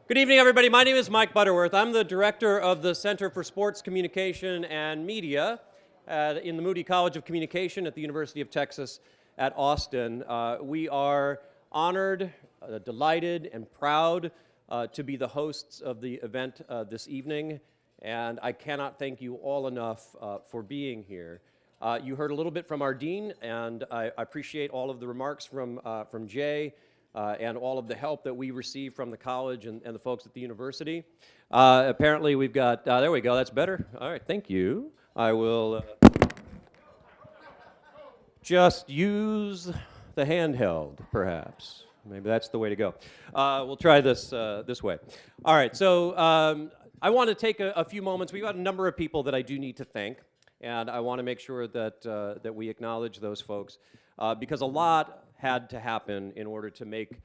Good evening, everybody. My name is Mike Butterworth. I'm the director of the Center for Sports Communication and Media in the Moody College of Communication at the University of Texas at Austin. We are honored, delighted, and proud to be the hosts of the event this evening, and I cannot thank you all enough for being here. You heard a little bit from our dean, and I appreciate all of the remarks from Jay. And all of the help that we receive from the college and the folks at the university. Apparently we've got, there we go, that's better. All right, thank you. I will just use the handheld, perhaps. Maybe that's the way to go. We'll try this this way. All right, so I want to take a few moments. We've got a number of people that I do need to thank, and I want to make sure that, that we acknowledge those folks, because a lot had to happen in order to make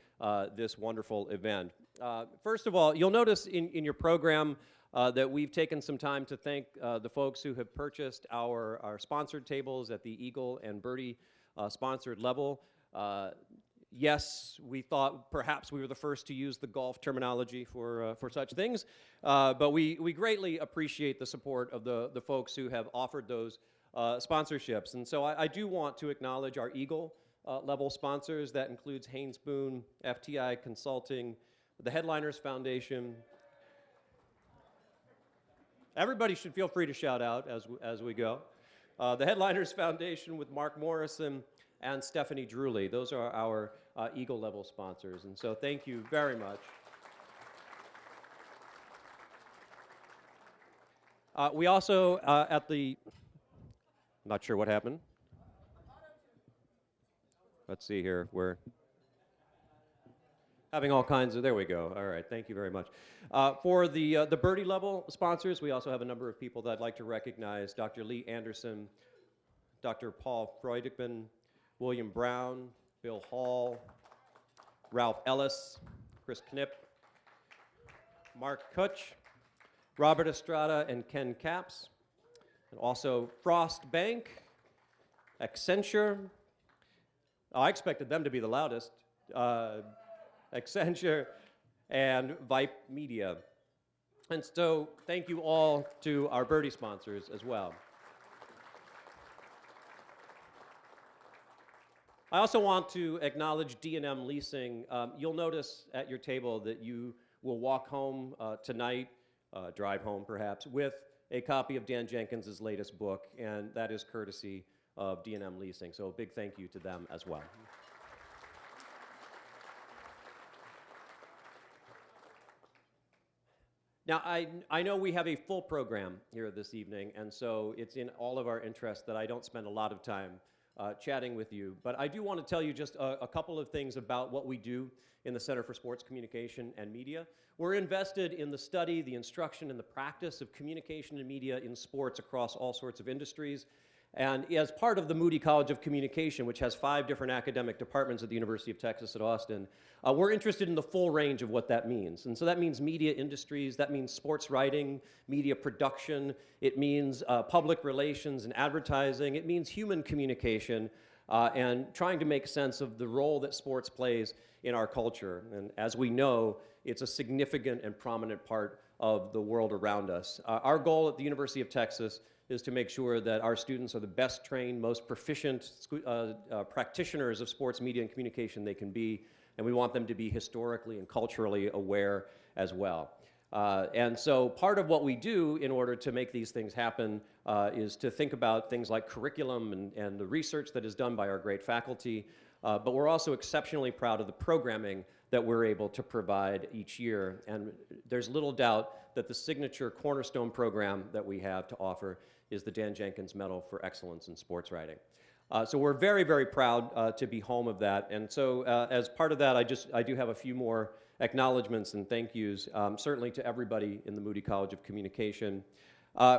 this wonderful event. First of all, you'll notice in your program that we've taken some time to thank the folks who have purchased our sponsored tables at the Eagle and Birdie sponsored level. Yes, we thought perhaps we were the first to use the golf terminology for such things, but we greatly appreciate the support of the folks who have offered those sponsorships. And so I do want to acknowledge our Eagle level sponsors. That includes Haynes Boone, FTI Consulting, the Headliners Foundation. Everybody should feel free to shout out as we go. The Headliners Foundation with Mark Morrison and Stephanie Drewley. Those are our Eagle level sponsors, and so thank you very much. We also at the, I'm not sure what happened. Let's see here, we're having all kinds of, there we go. All right, thank you very much. For the Birdie level sponsors, we also have a number of people that I'd like to recognize. Dr. Lee Anderson, Dr. Paul Freudigman, William Brown, Bill Hall, Ralph Ellis, Chris Knipp, Mark Kutch, Robert Estrada, and Ken Capps, and also Frost Bank, Accenture. Oh, I expected them to be the loudest. Accenture and Vipe Media. And so thank you all to our Birdie sponsors as well. I also want to acknowledge D&M Leasing. You'll notice at your table that you will walk home tonight, drive home perhaps, with a copy of Dan Jenkins' latest book, and that is courtesy of D&M Leasing. So a big thank you to them as well. Now, I know we have a full program here this evening, and so it's in all of our interests that I don't spend a lot of time chatting with you, but I do want to tell you just a couple of things about what we do in the Center for Sports Communication and Media. We're invested in the study, the instruction, and the practice of communication and media in sports across all sorts of industries. And as part of the Moody College of Communication, which has 5 different academic departments at the University of Texas at Austin, we're interested in the full range of what that means. And so that means media industries, that means sports writing, media production, it means public relations and advertising, it means human communication, and trying to make sense of the role that sports plays in our culture. And as we know, it's a significant and prominent part of the world around us. Our goal at the University of Texas is to make sure that our students are the best trained, most proficient practitioners of sports media and communication they can be, and we want them to be historically and culturally aware as well. And so part of what we do in order to make these things happen is to think about things like curriculum and the research that is done by our great faculty, but we're also exceptionally proud of the programming that we're able to provide each year. And there's little doubt that the signature cornerstone program that we have to offer is the Dan Jenkins Medal for Excellence in Sports Writing. So we're very, very proud to be home of that. And so as part of that, I do have a few more acknowledgments and thank yous, certainly to everybody in the Moody College of Communication.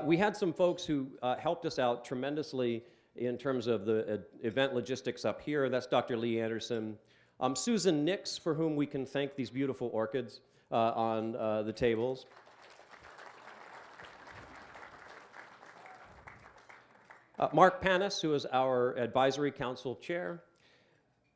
We had some folks who helped us out tremendously in terms of the event logistics up here. That's Dr. Lee Anderson. Susan Nix, for whom we can thank these beautiful orchids on the tables. Mark Panis, who is our advisory council chair.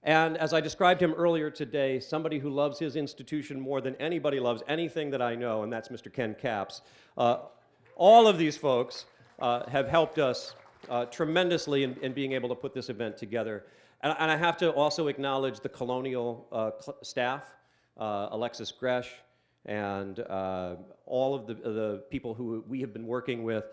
And as I described him earlier today, somebody who loves his institution more than anybody loves anything that I know, and that's Mr. Ken Capps. All of these folks have helped us tremendously in being able to put this event together. And I have to also acknowledge the Colonial staff, Alexis Gresh, and all of the people who we have been working with,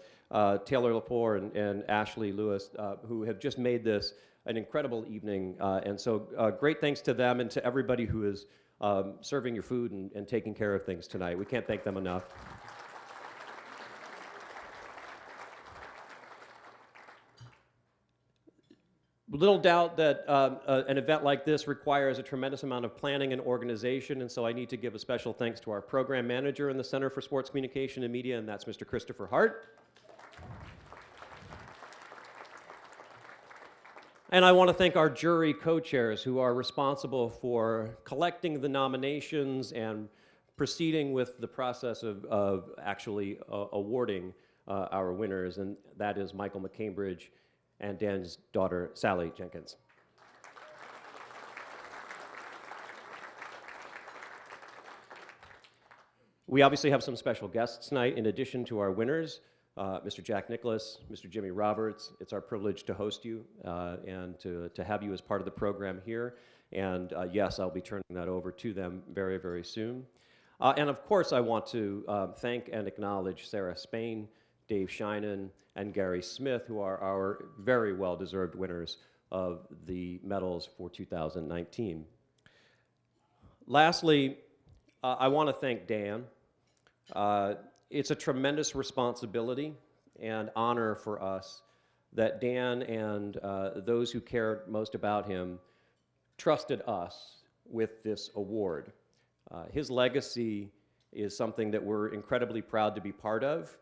Taylor Lepore and Ashley Lewis, who have just made this an incredible evening. And so great thanks to them and to everybody who is serving your food and taking care of things tonight. We can't thank them enough. Little doubt that an event like this requires a tremendous amount of planning and organization, and so I need to give a special thanks to our program manager in the Center for Sports Communication and Media, and that's Mr. Christopher Hart. And I want to thank our jury co-chairs who are responsible for collecting the nominations and proceeding with the process of actually awarding our winners, and that is Michael McCambridge and Dan's daughter, Sally Jenkins. We obviously have some special guests tonight in addition to our winners. Mr. Jack Nicklaus, Mr. Jimmy Roberts. It's our privilege to host you and to have you as part of the program here. And yes, I'll be turning that over to them very, very soon. And of course, I want to thank and acknowledge Sarah Spain, Dave Sheinin, and Gary Smith, who are our very well-deserved winners of the medals for 2019. Lastly, I want to thank Dan. It's a tremendous responsibility and honor for us that Dan and those who cared most about him trusted us with this award. His legacy is something that we're incredibly proud to be part of.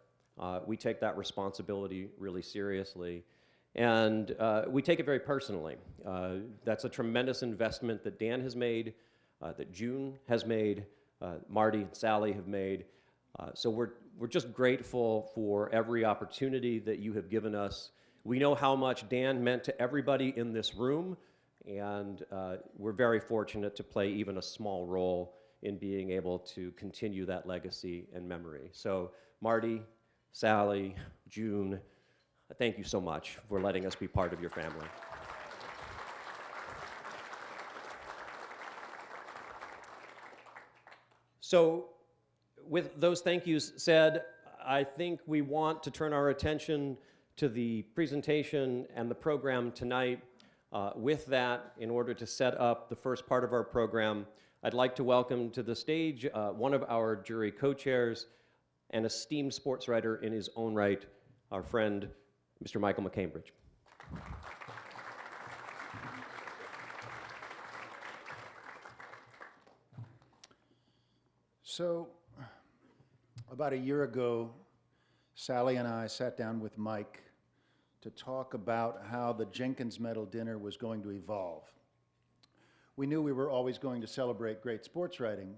We take that responsibility really seriously, and we take it very personally. That's a tremendous investment that Dan has made, that June has made, Marty and Sally have made. So we're just grateful for every opportunity that you have given us. We know how much Dan meant to everybody in this room, and we're very fortunate to play even a small role in being able to continue that legacy and memory. So Marty, Sally, June, thank you so much for letting us be part of your family. So with those thank yous said, I think we want to turn our attention to the presentation and the program tonight. With that, in order to set up the first part of our program, I'd like to welcome to the stage one of our jury co-chairs, an esteemed sports writer in his own right, our friend, Mr. Michael McCambridge. So, about a year ago, Sally and I sat down with Mike to talk about how the Jenkins Medal dinner was going to evolve. We knew we were always going to celebrate great sports writing,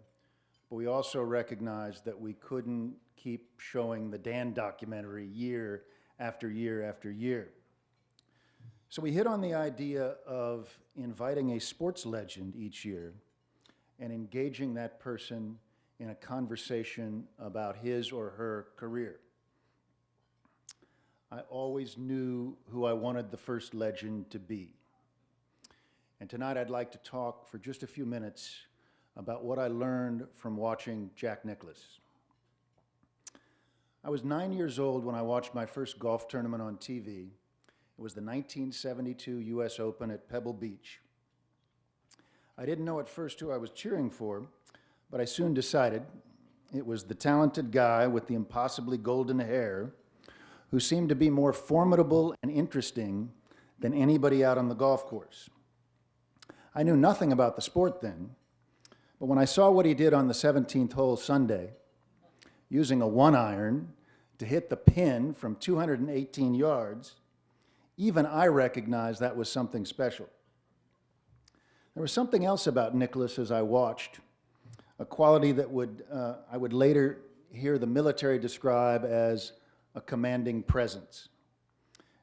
but we also recognized that we couldn't keep showing the Dan documentary year after year after year. So we hit on the idea of inviting a sports legend each year and engaging that person in a conversation about his or her career. I always knew who I wanted the first legend to be. And tonight I'd like to talk for just a few minutes about what I learned from watching Jack Nicklaus. I was 9 years old when I watched my first golf tournament on TV. It was the 1972 US Open at Pebble Beach. I didn't know at first who I was cheering for, but I soon decided it was the talented guy with the impossibly golden hair who seemed to be more formidable and interesting than anybody out on the golf course. I knew nothing about the sport then, but when I saw what he did on the 17th hole Sunday, using a 1-iron to hit the pin from 218 yards, even I recognized that was something special. There was something else about Nicklaus as I watched, a quality that I would later hear the military describe as a commanding presence.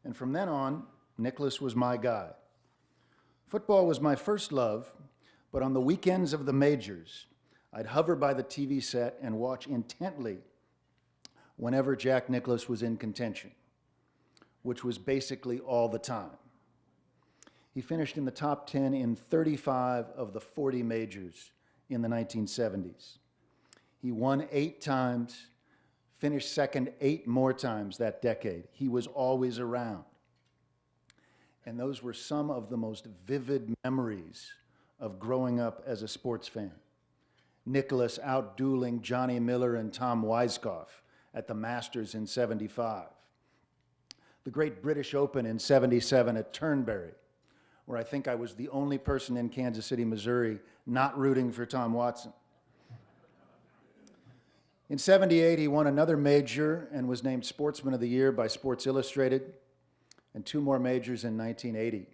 And from then on, Nicklaus was my guy. Football was my first love, but on the weekends of the majors, I'd hover by the TV set and watch intently whenever Jack Nicklaus was in contention, which was basically all the time. He finished in the top 10 in 35 of the 40 majors in the 1970s. He won 8 times, finished second 8 more times that decade. He was always around. And those were some of the most vivid memories of growing up as a sports fan. Nicklaus out-dueling Johnny Miller and Tom Weiskopf at the Masters in '75. The Great British Open in '77 at Turnberry, where I think I was the only person in Kansas City, Missouri, not rooting for Tom Watson. In '78, he won another major and was named Sportsman of the Year by Sports Illustrated, and 2 more majors in 1980.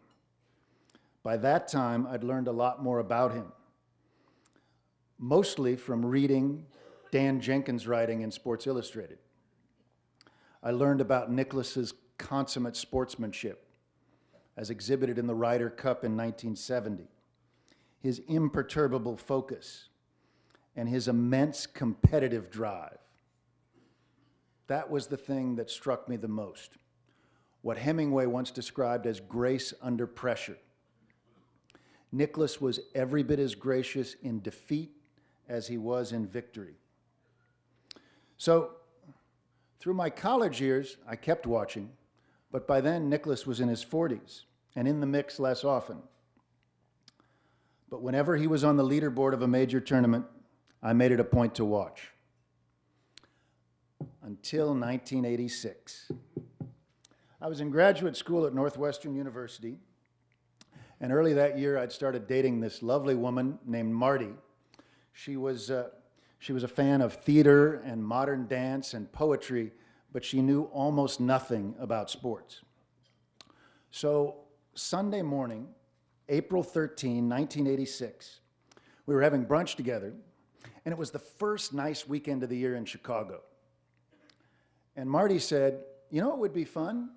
By that time, I'd learned a lot more about him, mostly from reading Dan Jenkins' writing in Sports Illustrated. I learned about Nicklaus's consummate sportsmanship, as exhibited in the Ryder Cup in 1970, his imperturbable focus, and his immense competitive drive. That was the thing that struck me the most, what Hemingway once described as grace under pressure. Nicklaus was every bit as gracious in defeat as he was in victory. So, through my college years, I kept watching, but by then Nicklaus was in his 40s and in the mix less often. But whenever he was on the leaderboard of a major tournament, I made it a point to watch. Until 1986. I was in graduate school at Northwestern University, and early that year I'd started dating this lovely woman named Marty. She was a fan of theater and modern dance and poetry, but she knew almost nothing about sports. So Sunday morning, April 13, 1986, we were having brunch together, and it was the first nice weekend of the year in Chicago. And Marty said, "You know what would be fun?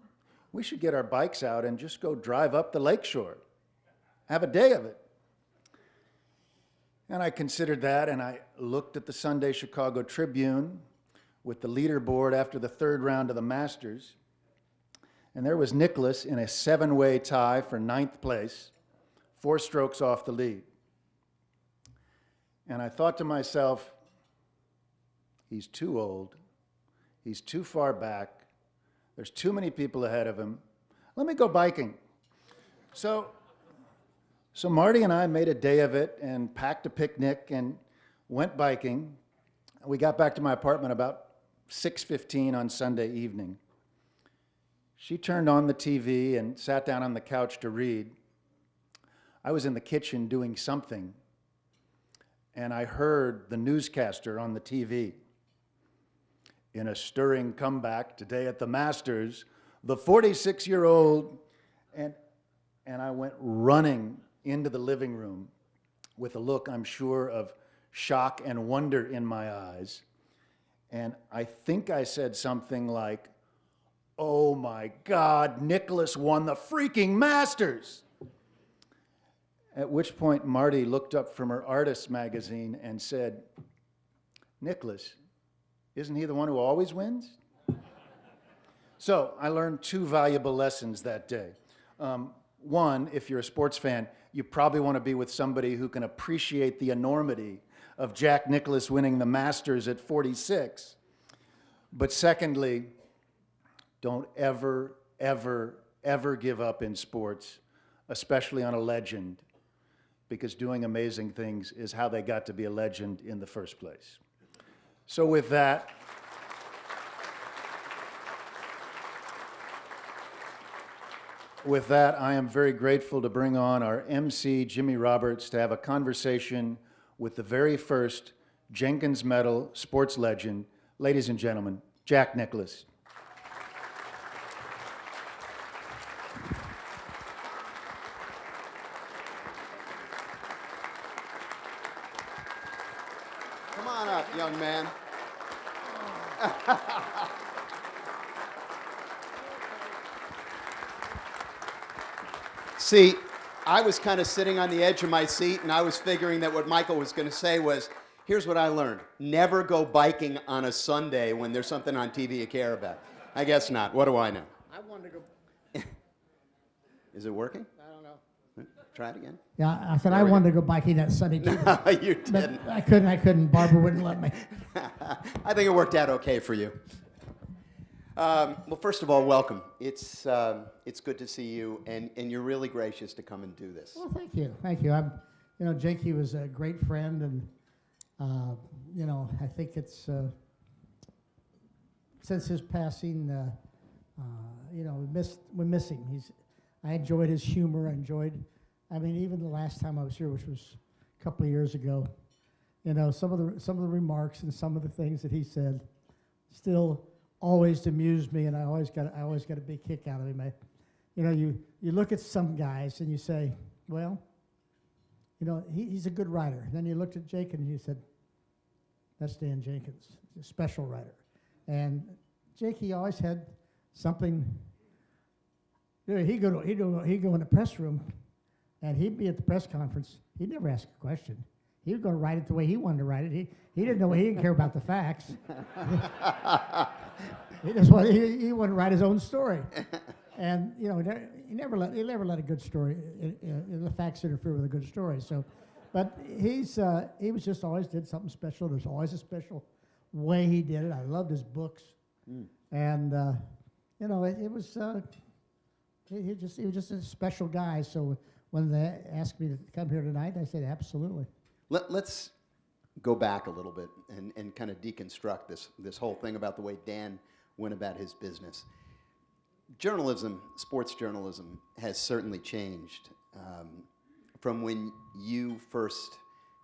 We should get our bikes out and just go drive up the lakeshore. Have a day of it." And I considered that, and I looked at the Sunday Chicago Tribune with the leaderboard after the 3rd round of the Masters, and there was Nicklaus in a 7-way tie for 9th place, 4 strokes off the lead. And I thought to myself, he's too old, he's too far back, there's too many people ahead of him. Let me go biking. So Marty and I made a day of it and packed a picnic and went biking. We got back to my apartment about 6:15 on Sunday evening. She turned on the TV and sat down on the couch to read. I was in the kitchen doing something, and I heard the newscaster on the TV. "In a stirring comeback today at the Masters, the 46-year-old," and I went running into the living room with a look, I'm sure, of shock and wonder in my eyes. And I think I said something like, "Oh my God, Nicklaus won the freaking Masters!" At which point Marty looked up from her Artist magazine and said, "Nicklaus, isn't he the one who always wins?" So I learned 2 valuable lessons that day. One, if you're a sports fan, you probably want to be with somebody who can appreciate the enormity of Jack Nicklaus winning the Masters at 46. But secondly, don't ever, ever, ever give up in sports, especially on a legend, because doing amazing things is how they got to be a legend in the first place. So with that, I am very grateful to bring on our MC, Jimmy Roberts, to have a conversation with the very first Jenkins Medal Sports Legend. Ladies and gentlemen, Jack Nicklaus. Come on up, young man. See, I was kind of sitting on the edge of my seat, and I was figuring that what Michael was going to say was, here's what I learned. Never go biking on a Sunday when there's something on TV you care about. I guess not. What do I know? I wanted to go. Is it working? I don't know. Try it again. Yeah, I said I wanted to go biking that Sunday too. No, you But didn't. I couldn't. Barbara wouldn't let me. I think it worked out okay for you. Well, first of all, welcome. It's good to see you, and you're really gracious to come and do this. Well, thank you. Jakey was a great friend, and I think it's since his passing, we miss him. I enjoyed his humor. Even the last time I was here, which was a couple of years ago, some of the remarks and some of the things that he said still always amused me, and I always got a big kick out of him. You look at some guys and you say, well, he's a good writer. And then you looked at Jake and you said, that's Dan Jenkins, he's a special writer. And Jake, he always had something. He'd go in the press room, and he'd be at the press conference. He'd never ask a question. He was going to write it the way he wanted to write it. He didn't care about the facts. He wanted to write his own story. And he never let a good story, the facts interfere with a good story. So, but he was just always did something special. There's always a special way he did it. I loved his books, and it was he was just a special guy. So when they asked me to come here tonight, I said absolutely. Let's go back a little bit and kind of deconstruct this whole thing about the way Dan went about his business. Journalism, sports journalism, has certainly changed from when you first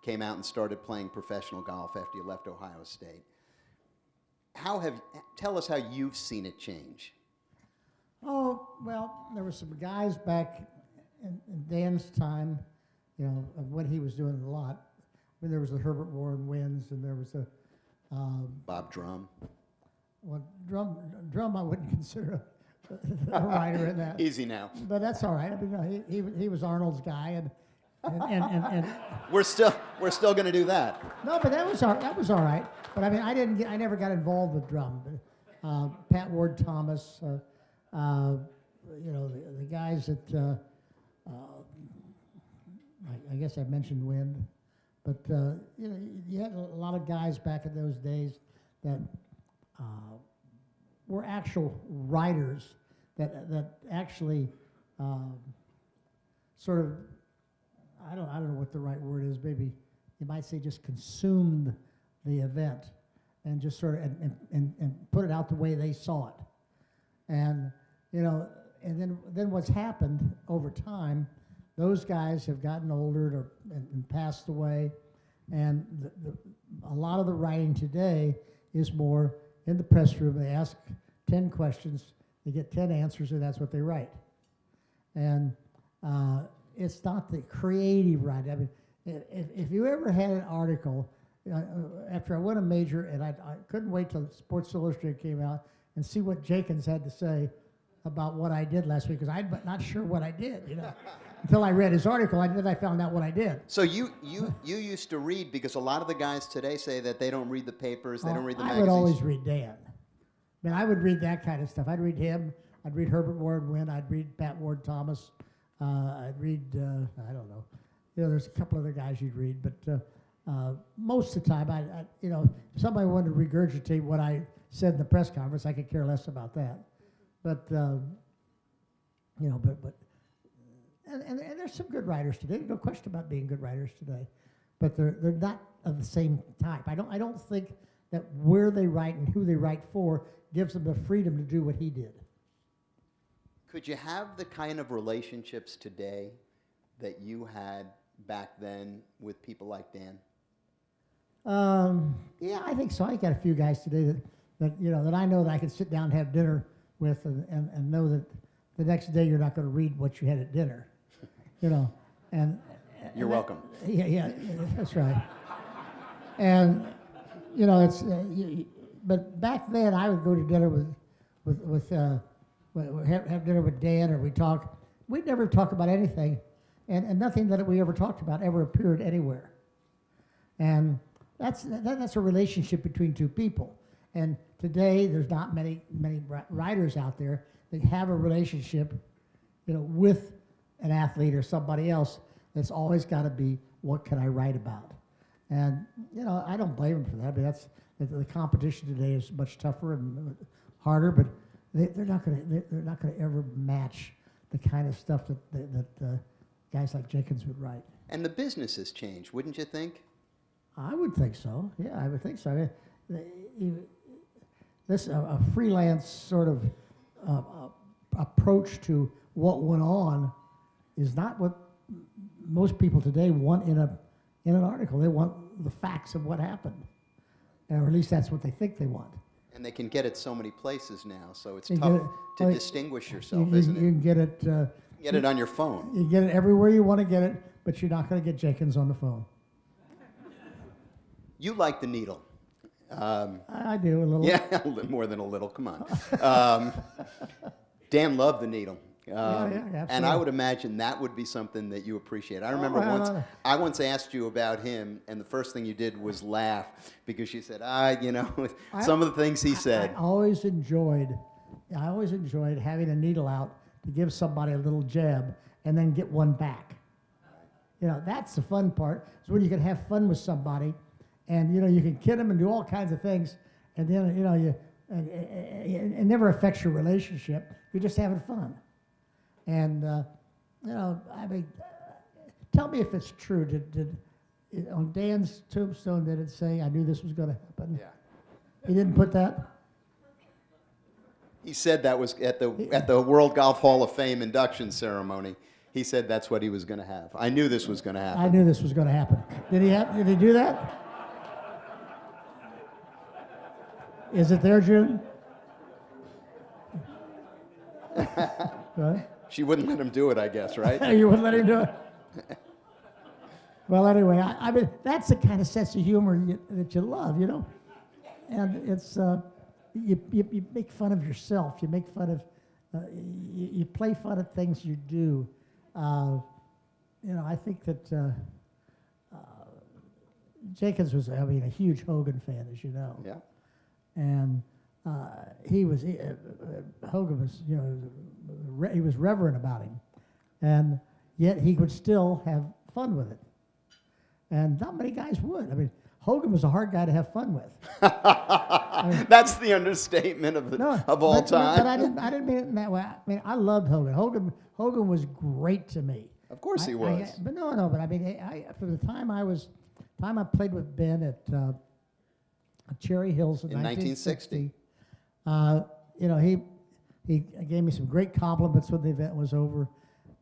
came out and started playing professional golf after you left Ohio State. Tell us how you've seen it change. Oh, well, there were some guys back in Dan's time, of when he was doing it a lot. There was the Herbert Warren Wins, and there was a Bob Drum. Well, Drum I wouldn't consider a writer in that. Easy now. But that's all right. He was Arnold's guy, and We're still going to do that. no, but that was all right. But I never got involved with Drum. Pat Ward Thomas, the guys that I guess I mentioned Wind, but you had a lot of guys back in those days that were actual writers that actually sort of I don't know what the right word is. Maybe you might say just consumed the event and just sort of and put it out the way they saw it, and and then what's happened over time. Those guys have gotten older and passed away, and a lot of the writing today is more in the press room. They ask 10 questions, they get 10 answers, and that's what they write. And it's not the creative writing. If you ever had an article, after I won a major, and I couldn't wait till Sports Illustrated came out and see what Jenkins had to say about what I did last week, because I'm not sure what I did, Until I read his article, then I found out what I did. So you used to read, because a lot of the guys today say that they don't read the papers, they don't read the magazines. I would always read Dan. I would read that kind of stuff. I'd read him. I'd read Herbert Warren Wynn. I'd read Pat Ward Thomas. I'd read, I don't know. There's a couple other guys you'd read, but most of the time, if somebody wanted to regurgitate what I said in the press conference, I could care less about that. But And there's some good writers today. No question about being good writers today, but they're not of the same type. I don't think that where they write and who they write for gives them the freedom to do what he did. Could you have the kind of relationships today that you had back then with people like Dan? Yeah, I think so. I got a few guys today that I know that I can sit down and have dinner with, and know that the next day you're not going to read what you had at dinner. And You're welcome. Yeah, that's right. And it's but back then I would go to dinner have dinner with Dan, or we'd never talk about anything, and nothing that we ever talked about ever appeared anywhere. And that's a relationship between two people. And today, there's not many writers out there that have a relationship, with an athlete or somebody else. That's always got to be, what can I write about? And I don't blame them for that. I mean, the competition today is much tougher and harder, but they're not going to ever match the kind of stuff that guys like Jenkins would write. And the business has changed, wouldn't you think? I would think so. Yeah, I would think so. I mean, this a freelance sort of approach to what went on is not what most people today want in an article. They want the facts of what happened, or at least that's what they think they want. And they can get it so many places now, so it's tough to distinguish yourself, isn't it? You can get it. Get it on your phone. You get it everywhere you want to get it, but you're not going to get Jenkins on the phone. You like the needle. I do a little. Yeah, a little more than a little. Come on. Dan loved the needle. Yeah, and I would imagine that would be something that you appreciate. I remember I once asked you about him, and the first thing you did was laugh because you said, some of the things he said. I always enjoyed having a needle out to give somebody a little jab and then get one back. That's the fun part, is when you can have fun with somebody, and you can kid them and do all kinds of things, and then it never affects your relationship. You're just having fun. And, I mean, tell me if it's true. Did on Dan's tombstone, did it say, "I knew this was going to happen"? Yeah. He didn't put that? He said that was at the World Golf Hall of Fame induction ceremony. He said that's what he was going to have. I knew this was going to happen. I knew this was going to happen. Did he do that? Is it there, June? What? She wouldn't let him do it, I guess, right? You wouldn't let him do it? Well, anyway, I mean, that's the kind of sense of humor that you love, And it's, you make fun of yourself. You make fun of, you play fun at things you do. I think that Jenkins was, a huge Hogan fan, as you know. Yeah. And Hogan was, he was reverent about him, and yet he would still have fun with it. And not many guys would. I mean, Hogan was a hard guy to have fun with. That's the understatement of all time. But I didn't mean it in that way. I mean, I loved Hogan. Hogan was great to me. Of course he was. But I mean, for the time I played with Ben at Cherry Hills in 1960. He gave me some great compliments when the event was over.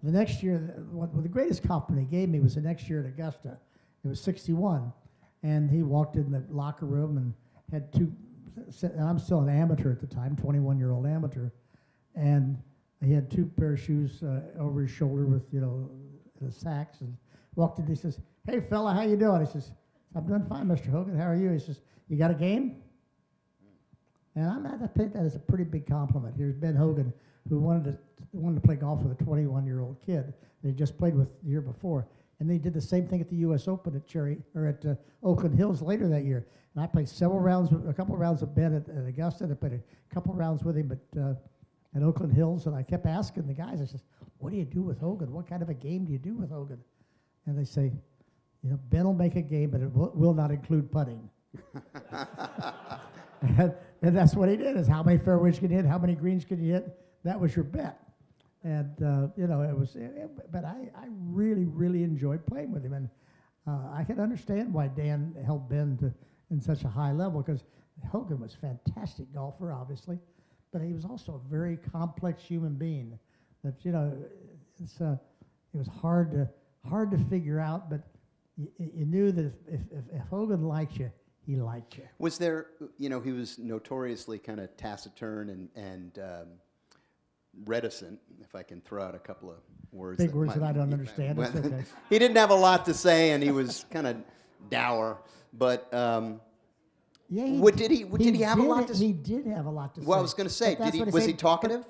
The next year, the greatest compliment he gave me was the next year at Augusta. It was 61, and he walked in the locker room and had and I'm still an amateur at the time, 21-year-old amateur, and he had two pair of shoes over his shoulder with, the sacks, and walked in. He says, "Hey, fella, how you doing?" He says, "I'm doing fine, Mr. Hogan. How are you?" He says, "You got a game?" And I think that is a pretty big compliment. Here's Ben Hogan, who wanted to play golf with a 21-year-old kid that he just played with the year before. And they did the same thing at the U.S. Open at Oakland Hills later that year. And I played a couple of rounds with Ben at Augusta. And I played a couple of rounds with him at Oakland Hills. And I kept asking the guys, I said, "What do you do with Hogan? What kind of a game do you do with Hogan?" And they say, "Ben will make a game, but it will not include putting." And that's what he did, is how many fairways could you hit, how many greens could you hit. That was your bet. And, it was, but I really, really enjoyed playing with him. And I can understand why Dan held Ben in such a high level, because Hogan was a fantastic golfer, obviously, but he was also a very complex human being that, it was hard to figure out, but you knew that if Hogan liked you, he liked you. Was there, he was notoriously kind of taciturn and reticent, if I can throw out a couple of words. Big words that I don't understand. It's okay. He didn't have a lot to say, and he was kind of dour. But did he have a lot to say? He did have a lot to say. Well, I was going to say, was he talkative?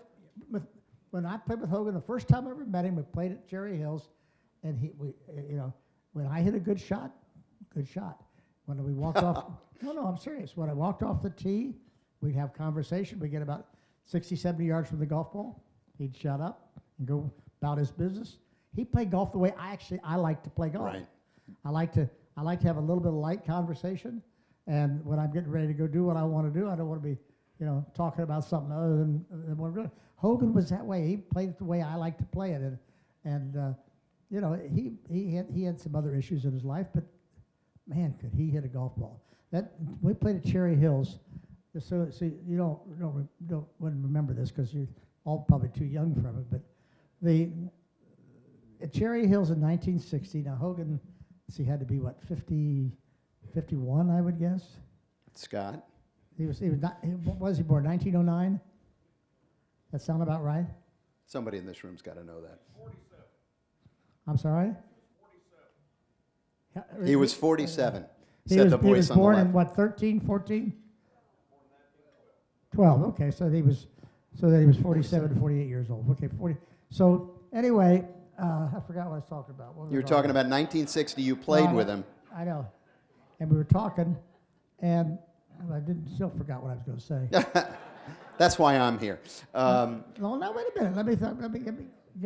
When I played with Hogan, the first time I ever met him, we played at Cherry Hills, and when I hit a good shot, good shot. When we walked off, no, I'm serious. When I walked off the tee, we'd have conversation. We'd get about 60, 70 yards from the golf ball. He'd shut up and go about his business. He played golf the way I like to play golf. Right. I like to have a little bit of light conversation, and when I'm getting ready to go do what I want to do, I don't want to be, talking about something other than what I'm doing. Hogan was that way. He played it the way I like to play it, and he had some other issues in his life, but man, could he hit a golf ball. That we played at Cherry Hills. So you don't wouldn't remember this because you're all probably too young from it, but at Cherry Hills in 1960. Now Hogan, he had to be what 51, I would guess. Scott? He was not. What was he born? 1909. That sound about right? Somebody in this room's got to know that. 47. I'm sorry. He was 47. He Said was, the he was voice on the born left. in what, 13, 14? 12. Okay, so he was 47 to 48 years old. Okay, 40. So anyway, I forgot what I was talking about. What was You were I talking about 1960. You played with him. I know, and we were talking, and I still forgot what I was going to say. That's why I'm here. No, wait a minute. Let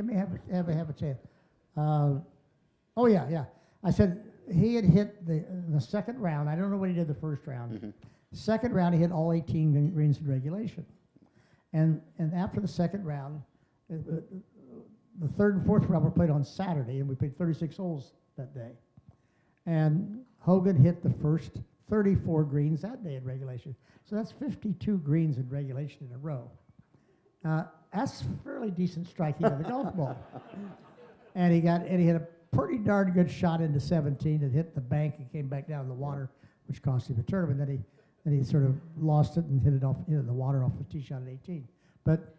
me have a chance. Oh yeah. I said he had hit the second round. I don't know what he did the first round. Mm-hmm. Second round, he hit all 18 greens in regulation, and after the second round, the third and fourth round were played on Saturday, and we played 36 holes that day. And Hogan hit the first 34 greens that day in regulation. So that's 52 greens in regulation in a row. That's fairly decent striking of the golf ball. And he hit a pretty darn good shot into 17 and hit the bank and came back down in the water, which cost him the tournament. Then he sort of lost it and hit the water off the tee shot at 18. But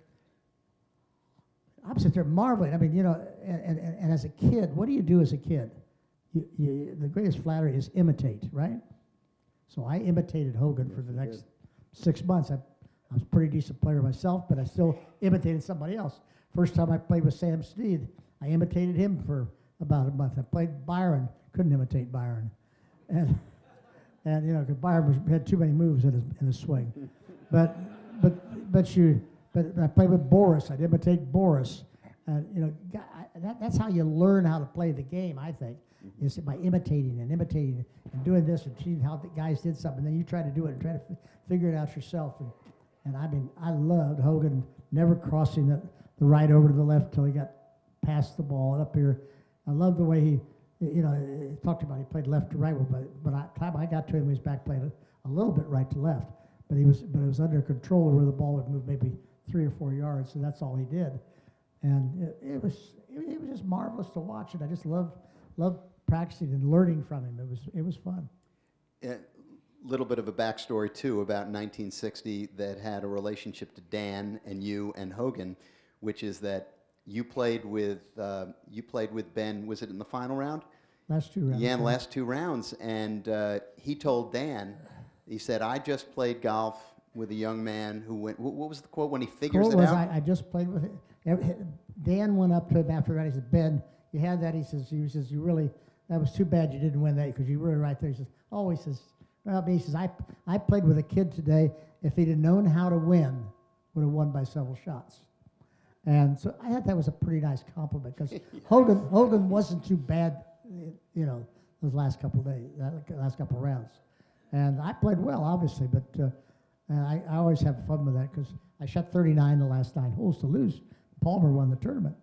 I'm sitting there marveling. I mean, and as a kid, what do you do as a kid? The greatest flattery is imitate, right? So I imitated Hogan for the next 6 months. I was a pretty decent player myself, but I still imitated somebody else. First time I played with Sam Snead, I imitated him for about a month. I played Byron, couldn't imitate Byron, and because Byron had too many moves in his swing. But I played with Boris. I'd imitate Boris. That's how you learn how to play the game, I think, is by imitating and doing this and seeing how the guys did something. And then you try to do it and try to figure it out yourself. And I mean, I loved Hogan never crossing the right over to the left till he got past the ball up here. I love the way he talked about he played left to right, but by the time I got to him, he was back playing a little bit right to left. But it was under control where the ball would move maybe 3 or 4 yards, so that's all he did. And it was just marvelous to watch, and I just loved practicing and learning from him. It was fun. A little bit of a backstory too about 1960 that had a relationship to Dan and you and Hogan, which is that you played with Ben. Was it in the final round? Last 2 rounds. Yeah, in the last 2 rounds, and he told Dan, he said, "I just played golf with a young man who went." What was the quote when he figures it out? I just played with it. Dan went up to him after that. He said, "Ben, you had that." He says, "You really, that was too bad you didn't win that because you were right there." He says, "Oh," he says, "well," he says, I played with a kid today. If he'd have known how to win, would have won by several shots." And so I thought that was a pretty nice compliment because Hogan wasn't too bad, those last couple of days, last couple of rounds. And I played well, obviously, but I always have fun with that because I shot 39 the last 9 holes to lose. Palmer won the tournament.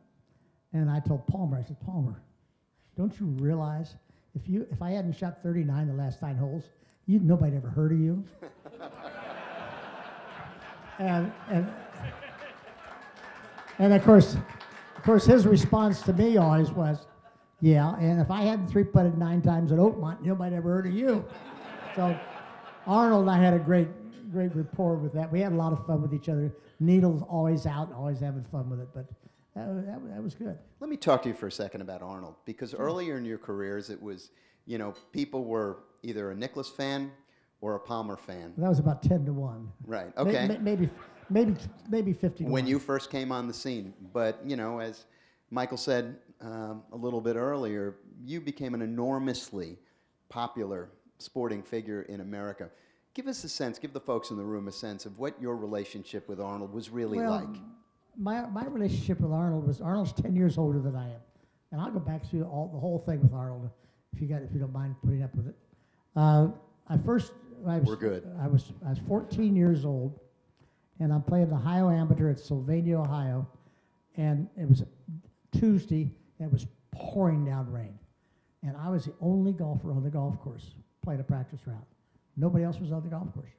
And I told Palmer, I said, "Palmer, don't you realize if I hadn't shot 39 the last 9 holes, nobody ever heard of you?" And of course his response to me always was, "Yeah, and if I hadn't 3-putted 9 times at Oakmont, nobody ever heard of you." So Arnold and I had a great rapport with that. We had a lot of fun with each other. Needle's always out, always having fun with it, but that was good. Let me talk to you for a second about Arnold, because earlier in your careers, it was, people were either a Nicklaus fan or a Palmer fan. That was about 10 to 1. Right. Okay. Maybe 50 to 1. When you first came on the scene, but as Michael said a little bit earlier, you became an enormously popular sporting figure in America. Give us a sense, give the folks in the room a sense of what your relationship with Arnold was really like. My relationship with Arnold was, Arnold's 10 years older than I am. And I'll go back through the whole thing with Arnold if you don't mind putting up with it. We're good. I was 14 years old, and I'm playing the Ohio Amateur at Saviligo, Ohio, and it was a Tuesday, and it was pouring down rain. And I was the only golfer on the golf course playing a practice round. Nobody else was on the golf course.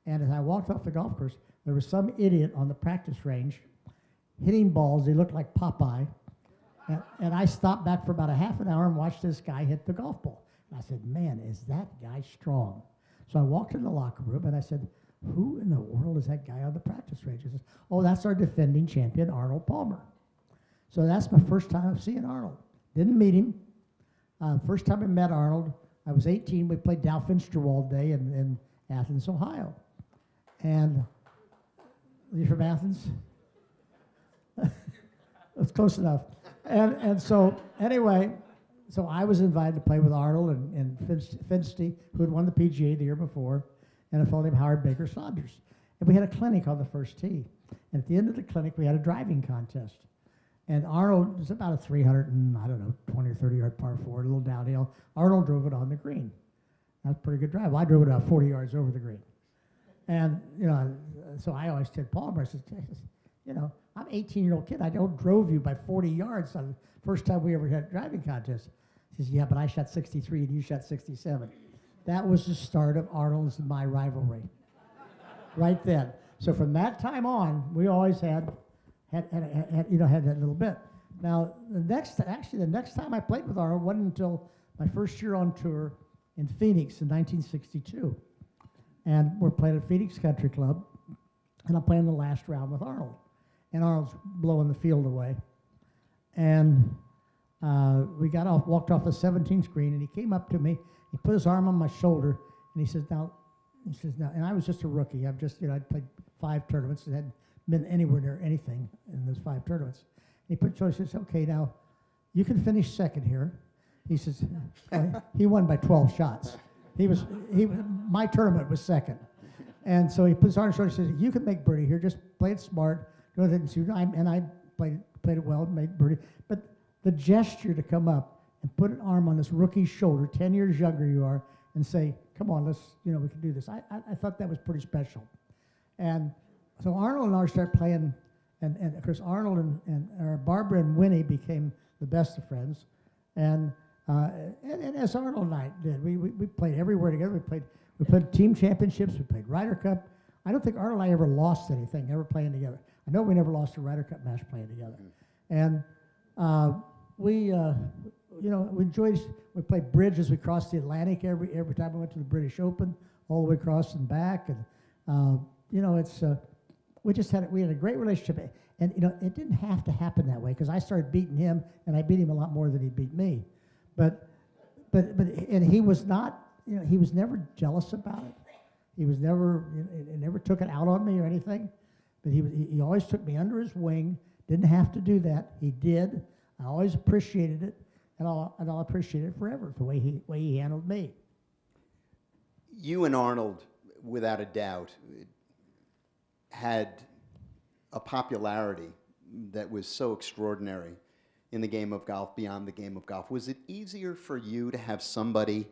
And as I walked off the golf course, there was some idiot on the practice range hitting balls. They looked like Popeye. And I stopped back for about a half an hour and watched this guy hit the golf ball. And I said, man, is that guy strong? So I walked in the locker room and I said, who in the world is that guy on the practice range? He says, oh, that's our defending champion, Arnold Palmer. So that's my first time of seeing Arnold. Didn't meet him. First time I met Arnold, I was 18. We played Dow-Finsterwald Day in Athens, Ohio. And you from Athens? That's close enough. And so anyway, so I was invited to play with Arnold and Finsty, who had won the PGA the year before, and a fellow named Howard Baker Saunders. And we had a clinic on the first tee. And at the end of the clinic, we had a driving contest. And Arnold was about a 20 or 30 yard par four, a little downhill. Arnold drove it on the green. That's a pretty good drive. Well, I drove it about 40 yards over the green. And, so I always said, Palmer, I said, I'm an 18-year-old kid. I drove you by 40 yards on the first time we ever had a driving contest. He says, yeah, but I shot 63 and you shot 67. That was the start of Arnold's and my rivalry. Right then. So from that time on, we always had that little bit. Now, the next time I played with Arnold wasn't until my first year on tour in Phoenix in 1962. And we're playing at Phoenix Country Club, and I'm playing the last round with Arnold. And Arnold's blowing the field away. And we walked off the 17th green, and he came up to me, he put his arm on my shoulder, and he says, now, and I was just a rookie. I'd played 5 tournaments and hadn't been anywhere near anything in those 5 tournaments. He put his says, okay, now, you can finish second here. He says, he won by 12 shots. My tournament was second. And so he put his arm on his shoulder and says, you can make birdie here, just play it smart. And I played it well and made birdie. But the gesture to come up and put an arm on this rookie's shoulder, 10 years younger you are, and say, come on, let's, we can do this. I thought that was pretty special. And so Arnold and I started playing, and of course Arnold and Barbara and Winnie became the best of friends. And as Arnold and I did, we played everywhere together. We played team championships, we played Ryder Cup. I don't think Arnold and I ever lost anything, ever playing together. I know we never lost a Ryder Cup match playing together. And we enjoyed, we played bridge as we crossed the Atlantic every time we went to the British Open, all the way across and back. And, we had a great relationship. And, it didn't have to happen that way, because I started beating him, and I beat him a lot more than he beat me. But he was not, he was never jealous about it. He was never, he never took it out on me or anything. But he always took me under his wing. Didn't have to do that. He did. I always appreciated it, and I'll appreciate it forever, the way he handled me. You and Arnold, without a doubt, had a popularity that was so extraordinary in the game of golf, beyond the game of golf. Was it easier for you to have somebody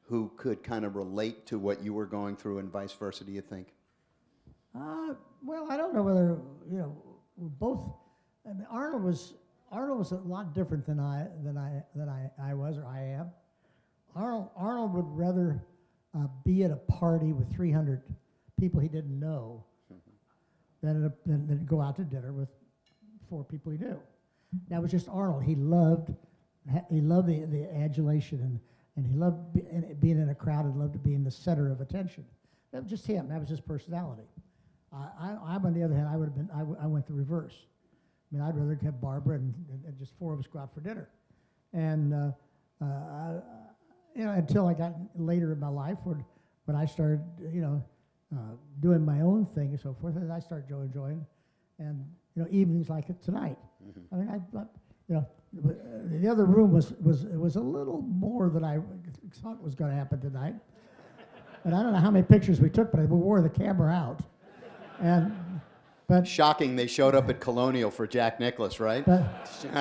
who could kind of relate to what you were going through, and vice versa, do you think? Well, I don't know whether, both. I mean, Arnold was a lot different than I was, or I am. Arnold would rather be at a party with 300 people he didn't know than go out to dinner with 4 people he knew. That was just Arnold. He loved the adulation, and he loved being in a crowd, and loved to be in the center of attention. That was just him. That was his personality. I'm on the other hand, I went the reverse. I mean, I'd rather have Barbara and just 4 of us go out for dinner. And, until I got later in my life when I started, doing my own thing and so forth, and I started enjoying, and, evenings like it tonight. Mm-hmm. I mean, you know, the other room was a little more than I thought was going to happen tonight. And I don't know how many pictures we took, but we wore the camera out. But Shocking they showed up at Colonial for Jack Nicklaus, right? But,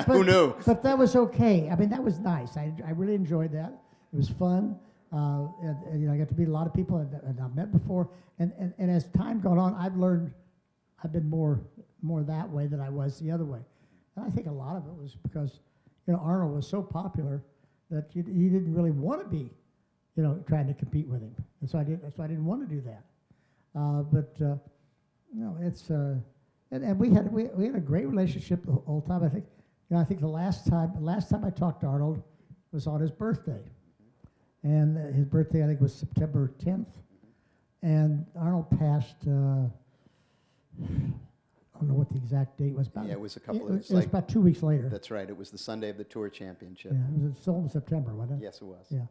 Who knew? But that was okay. I mean, that was nice. I really enjoyed that. It was fun. And, you know, I got to meet a lot of people and I've met before. And as time gone on, I've been more that way than I was the other way. And I think a lot of it was because, you know, Arnold was so popular that you didn't really want to be, you know, trying to compete with him. And so I didn't want to do that. You know, it's and we had a great relationship the whole time. I think, you know, the last time I talked to Arnold was on his birthday, and his birthday I think was September 10th, and Arnold passed. I don't know what the exact date was. Yeah, it was a couple. It was about 2 weeks later. That's right. It was the Sunday of the Tour Championship. Yeah, it was still in September, wasn't it? Yes, it was. Yeah,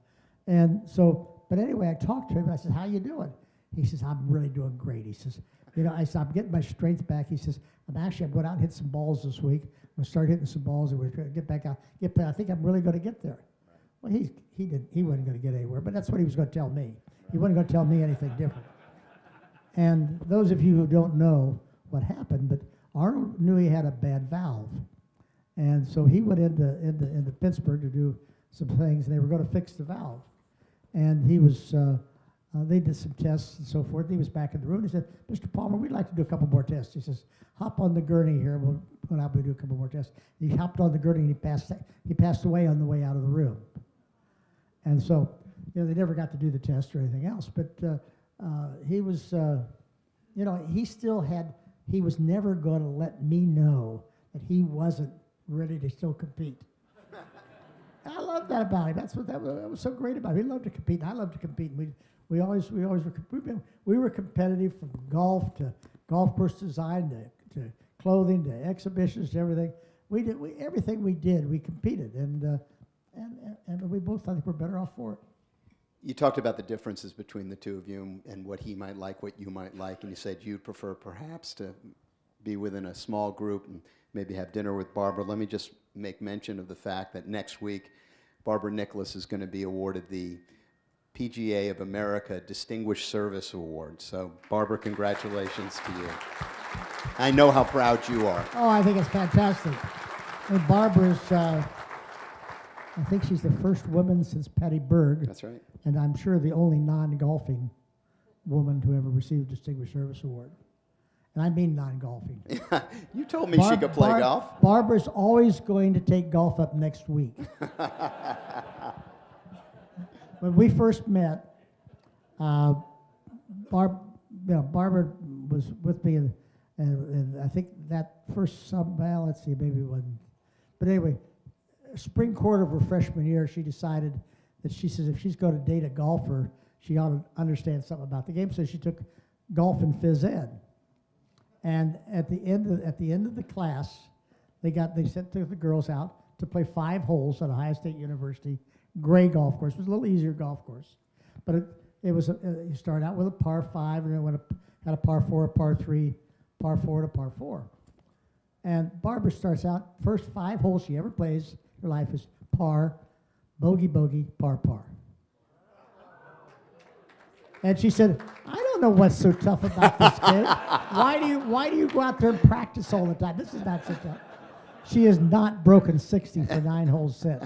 and so, but anyway, I talked to him and I said, "How you doing?" He says, "I'm really doing great." He says, "You know," I said, "I'm getting my strength back." He says, I'm going out and hit some balls this week. I'm going to start hitting some balls and we're going to get back out. I think I'm really going to get there." Well, he wasn't going to get anywhere, but that's what he was going to tell me. He wasn't going to tell me anything different. And those of you who don't know what happened, but Arnold knew he had a bad valve. And so he went into Pittsburgh to do some things, and they were going to fix the valve. And he was, they did some tests and so forth. He was back in the room. He said, "Mr. Palmer, we'd like to do a couple more tests." He says, "Hop on the gurney here. We'll help you do a couple more tests." He hopped on the gurney and he passed away on the way out of the room. And so, you know, they never got to do the test or anything else. But he was, you know, he was never going to let me know that he wasn't ready to still compete. I love that about him. That was so great about him. He loved to compete, and I loved to compete. And we were competitive from golf to golf course design to clothing to exhibitions to everything. Everything we did, we competed, and we both, I think, were better off for it. You talked about the differences between the two of you and what he might like, what you might like, and you said you'd prefer perhaps to be within a small group and maybe have dinner with Barbara. Let me just make mention of the fact that next week, Barbara Nicklaus is going to be awarded the PGA of America Distinguished Service Award. So, Barbara, congratulations to you. I know how proud you are. Oh, I think it's fantastic. And Barbara's, I think she's the first woman since Patty Berg. That's right. And I'm sure the only non-golfing woman to ever receive a Distinguished Service Award. And I mean non-golfing. You told me she could play golf. Barbara's always going to take golf up next week. When we first met, Barbara was with me, and I think that first summer, let's see, maybe it wasn't. But anyway, spring quarter of her freshman year, she decided that she says if she's going to date a golfer, she ought to understand something about the game. So she took golf and phys ed. And at the end of the class, they sent the girls out to play 5 holes at Ohio State University, gray golf course. It was a little easier golf course, but it was you start out with a par 5, and then had a par 4, a par 3, par 4, and a par 4. And Barbara starts out, first 5 holes she ever plays in her life is par, bogey, bogey, par, par. And she said, "I don't know what's so tough about this kid. Why do you go out there and practice all the time? This is not so tough." She has not broken 60 for 9 holes since.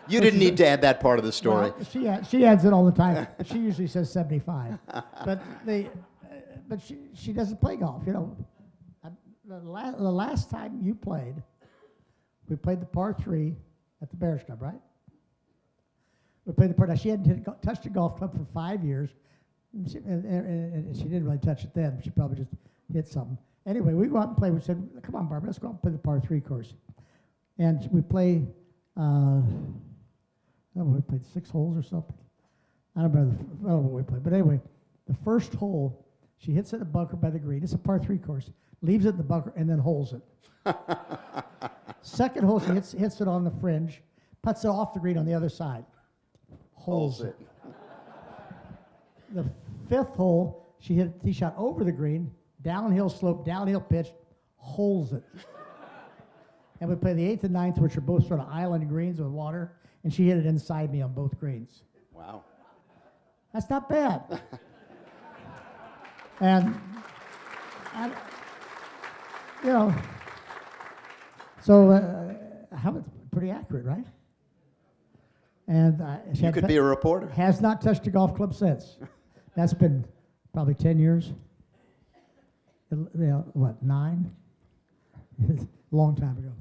You didn't need to add that part of the story. Well, she adds it all the time. She usually says 75. But she doesn't play golf. You know, the last time you played, we played the par 3 at the Bears Club, right? We played the par. Now, she hadn't touched a golf club for 5 years, and she didn't really touch it then. She probably just hit something. Anyway, we go out and play. We said, "Come on, Barbara, let's go out and play the par 3 course." And we play, we played 6 holes or something. I don't know what we played. But anyway, the first hole, she hits it in a bunker by the green. It's a par 3 course. Leaves it in the bunker and then holes it. Second hole, she hits it on the fringe, puts it off the green on the other side. Holes it. The 5th hole, she hit a tee shot over the green, downhill slope, downhill pitch, holes it. and we play the 8th and 9th, which are both sort of island greens with water, and she hit it inside me on both greens. Wow. That's not bad. And, so how it's pretty accurate, right? And she You could be a reporter. has not touched a golf club since. That's been probably 10 years. What, 9? Long time ago.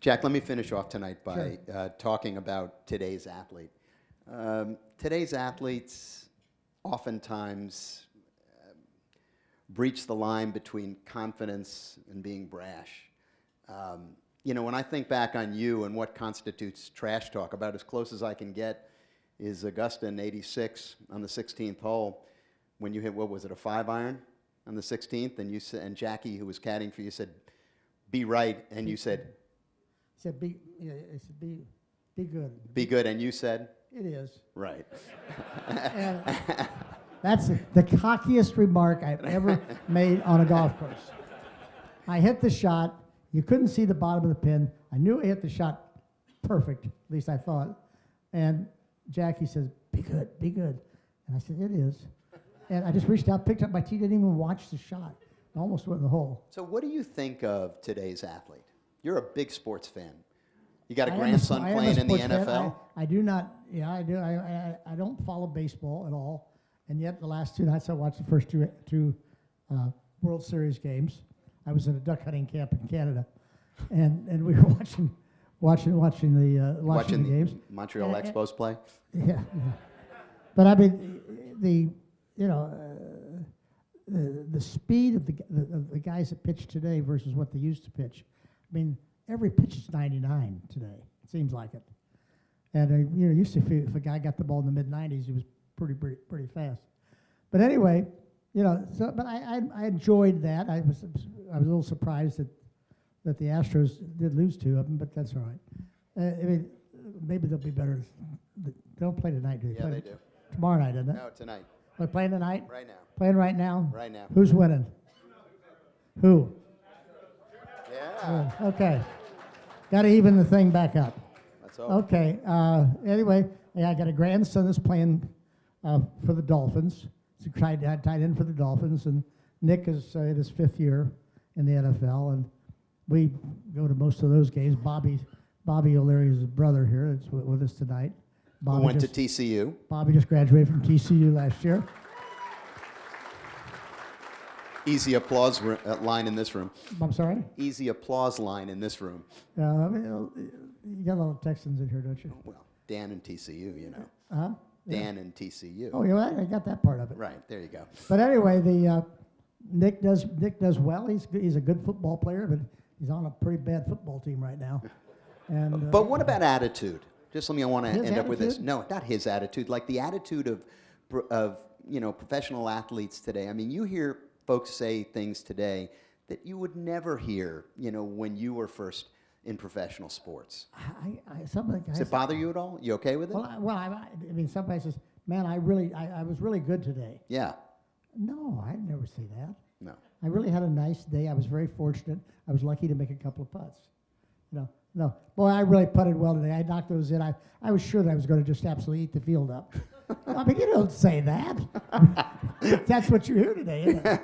Jack, let me finish off tonight by talking about today's athlete. Today's athletes oftentimes breach the line between confidence and being brash. When I think back on you and what constitutes trash talk, about as close as I can get is Augusta in '86 on the 16th hole when you hit, what was it, a 5-iron on the 16th, and you said, and Jackie, who was caddying for you, said, "Be right," and you said, He said, be good. "Be good," and you said, It is. "Right." And that's the cockiest remark I've ever made on a golf course. I hit the shot. You couldn't see the bottom of the pin. I knew I hit the shot perfect, at least I thought. And Jackie says, "Be good, be good." And I said, "It is." And I just reached out, picked up my tee, didn't even watch the shot. I almost went in the hole. So what do you think of today's athlete? You're a big sports fan. You got a I am grandson I am a playing in the sports fan. NFL? I do not, yeah, I do. I don't follow baseball at all. And yet the last 2 nights I watched the first two World Series games. I was in a duck hunting camp in Canada. And we were watching the games. Montreal Expos play? Yeah. But I mean, the speed of the guys that pitch today versus what they used to pitch. I mean, every pitch is 99 today. It seems like it. And used to, if a guy got the ball in the mid-90s, he was pretty fast. But anyway, but I enjoyed that. I was a little surprised that the Astros did lose 2 of them, but that's all right. I mean, maybe they'll be better. They don't play tonight, do they? Yeah, they do. Tomorrow night, isn't it? No, tonight. They're playing tonight? Right now. Playing right now? Right now. Who's winning? Who? Yeah. Okay. Got to even the thing back up. That's all. Okay. Anyway, I got a grandson that's playing for the Dolphins. He's tied in for the Dolphins, and Nick is in his 5th year in the NFL, and we go to most of those games. Bobby O'Leary's brother here is with us tonight. Who went to TCU. Bobby just graduated from TCU last year. Easy applause line in this room. I'm sorry? Easy applause line in this room. I mean, you got a lot of Texans in here, don't you? Well, Dan and TCU, you know. Huh? Dan and TCU. Oh, yeah, I got that part of it. Right, there you go. But anyway, Nick does well. He's a good football player, but he's on a pretty bad football team right now. And But what about attitude? Just let me, I want to His end up with this. attitude? No, not his attitude, like the attitude of professional athletes today. I mean, you hear folks say things today that you would never hear, when you were first in professional sports. some of the guys. Does it bother you at all? You okay with it? I mean, somebody says, "Man, I was really good today." Yeah. No, I'd never say that. No. I really had a nice day. I was very fortunate. I was lucky to make a couple of putts. No. Boy, I really putted well today. I knocked those in. I was sure that I was going to just absolutely eat the field up. I mean, you don't say that. That's what you hear today, isn't it?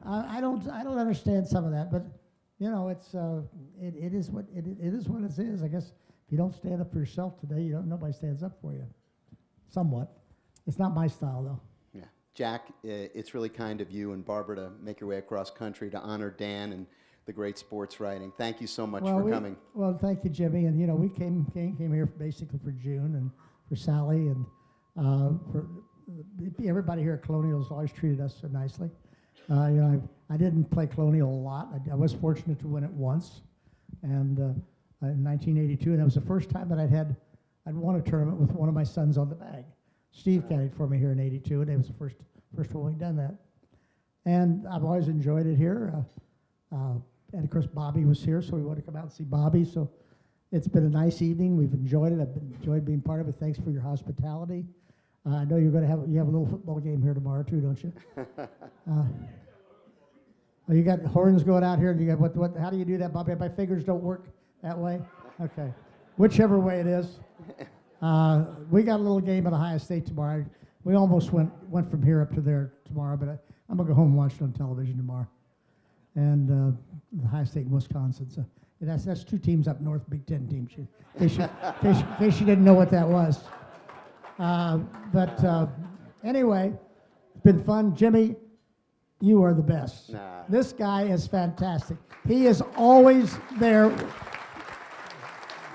I don't understand some of that, but it is what it is. I guess if you don't stand up for yourself today, nobody stands up for you. Somewhat. It's not my style though. Yeah. Jack, it's really kind of you and Barbara to make your way across country to honor Dan and the great sports writing. Thank you so much for coming. Well, thank you, Jimmy. And we came here basically for June and for Sally and for everybody here at Colonial has always treated us so nicely. I didn't play Colonial a lot. I was fortunate to win it once, and in 1982, and that was the first time that I'd won a tournament with one of my sons on the bag. Steve caddied for me here in '82, and it was the first one we'd done that. And I've always enjoyed it here. And of course, Bobby was here, so we wanted to come out and see Bobby. So it's been a nice evening. We've enjoyed it. I've enjoyed being part of it. Thanks for your hospitality. I know you have a little football game here tomorrow too, don't you? You got horns going out here. And you got what? How do you do that, Bobby? My fingers don't work That way? Okay. Whichever way it is. We got a little game at Ohio State tomorrow. We almost went from here up to there tomorrow, but I'm going to go home and watch it on television tomorrow. And Ohio State and Wisconsin. So that's two teams up north, Big Ten teams. In case you didn't know what that was. But anyway, it's been fun. Jimmy, you are the best. Nah. This guy is fantastic. He is always there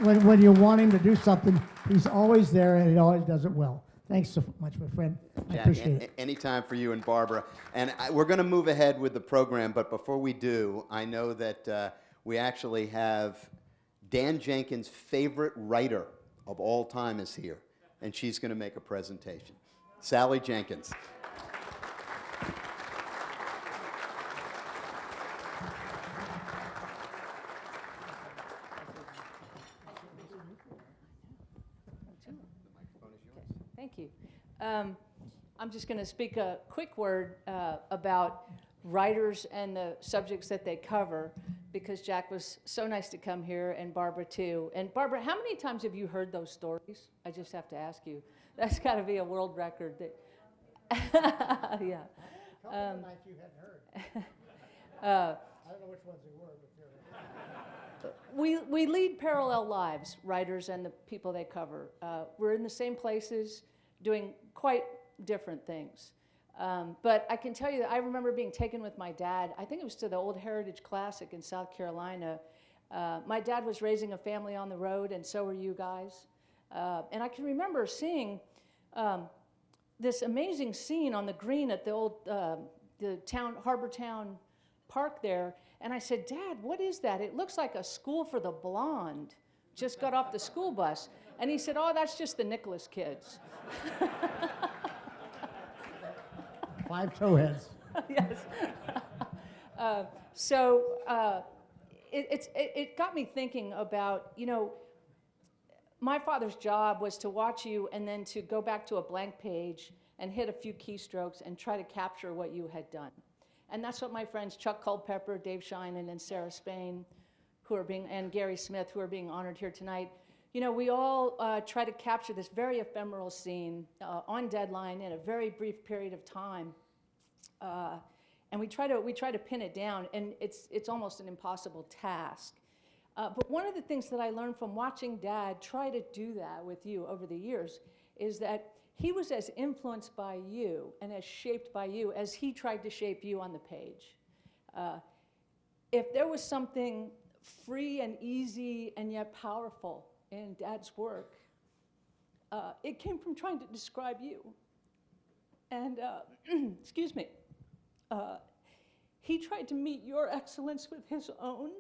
when you want him to do something. He's always there, and he always does it well. Thanks so much, my friend. I Jack, appreciate it. Anytime for you and Barbara. And we're going to move ahead with the program, but before we do, I know that we actually have Dan Jenkins' favorite writer of all time is here, and she's going to make a presentation. Sally Jenkins. Thank you. I'm just going to speak a quick word about writers and the subjects that they cover, because Jack was so nice to come here, and Barbara too. And Barbara, how many times have you heard those stories? I just have to ask you. That's got to be a world record. Yeah. You hadn't heard. I don't know which ones they were, but We lead parallel lives, writers and the people they cover. We're in the same places, doing quite different things. But I can tell you that I remember being taken with my dad. I think it was to the Old Heritage Classic in South Carolina. My dad was raising a family on the road, and so were you guys. And I can remember seeing this amazing scene on the green at the old Harbor Town Park there. And I said, Dad, what is that? It looks like a school for the blonde. Just got off the school bus. And he said, oh, that's just the Nicklaus kids. 5 towheads. Yes. It got me thinking about, my father's job was to watch you and then to go back to a blank page and hit a few keystrokes and try to capture what you had done. And that's what my friends Chuck Culpepper, Dave Sheinin, and Sarah Spain, and Gary Smith, who are being honored here tonight, we all try to capture this very ephemeral scene on deadline in a very brief period of time. And we try to pin it down, and it's almost an impossible task. But one of the things that I learned from watching Dad try to do that with you over the years is that he was as influenced by you and as shaped by you as he tried to shape you on the page. If there was something free and easy and yet powerful in Dad's work, it came from trying to describe you. And, excuse me, he tried to meet your excellence with his own,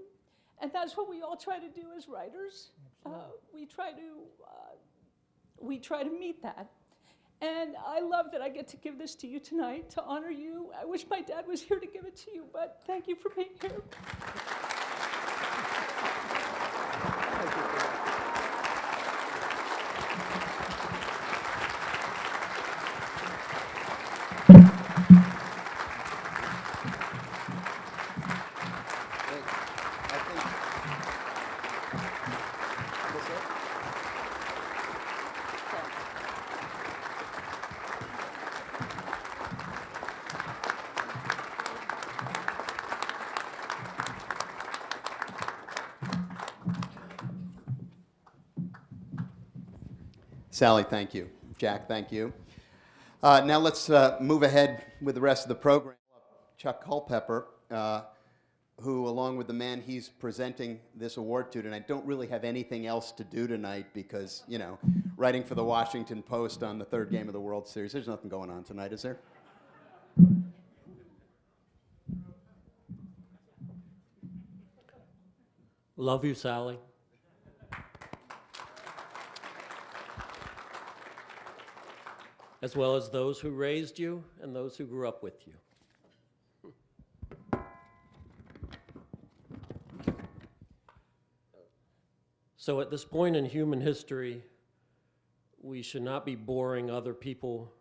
and that's what we all try to do as writers. We try to meet that. And I love that I get to give this to you tonight to honor you. I wish my dad was here to give it to you, but thank you for being here. Sally, thank you. Jack, thank you. Now let's move ahead with the rest of the program. Chuck Culpepper, who, along with the man he's presenting this award to tonight, don't really have anything else to do tonight because, writing for the Washington Post on the third game of the World Series. There's nothing going on tonight, is there? Love you, Sally. As well as those who raised you and those who grew up with you. So at this point in human history, we should not be boring other people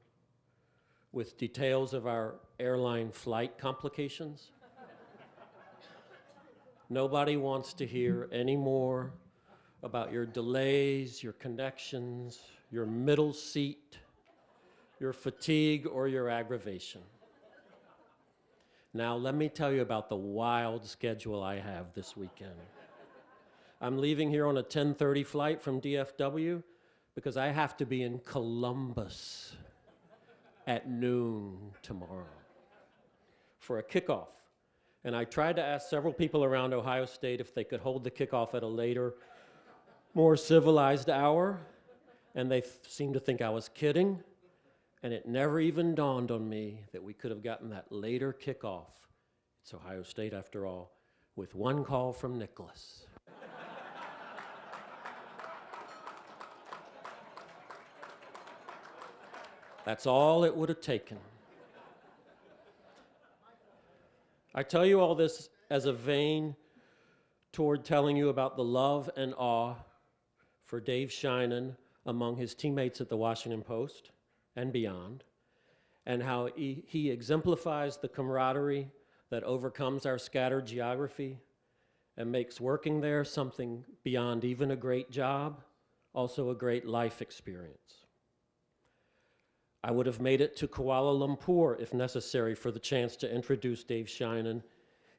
with details of our airline flight complications. Nobody wants to hear any more about your delays, your connections, your middle seat, your fatigue, or your aggravation. Now, let me tell you about the wild schedule I have this weekend. I'm leaving here on a 10:30 flight from DFW because I have to be in Columbus at noon tomorrow for a kickoff. And I tried to ask several people around Ohio State if they could hold the kickoff at a later, more civilized hour, and they seemed to think I was kidding, and it never even dawned on me that we could have gotten that later kickoff. It's Ohio State, after all, with one call from Nicklaus. That's all it would have taken. I tell you all this as a vein toward telling you about the love and awe for Dave Sheinin among his teammates at the Washington Post and beyond, and how he exemplifies the camaraderie that overcomes our scattered geography and makes working there something beyond even a great job, also a great life experience. I would have made it to Kuala Lumpur if necessary for the chance to introduce Dave Sheinin,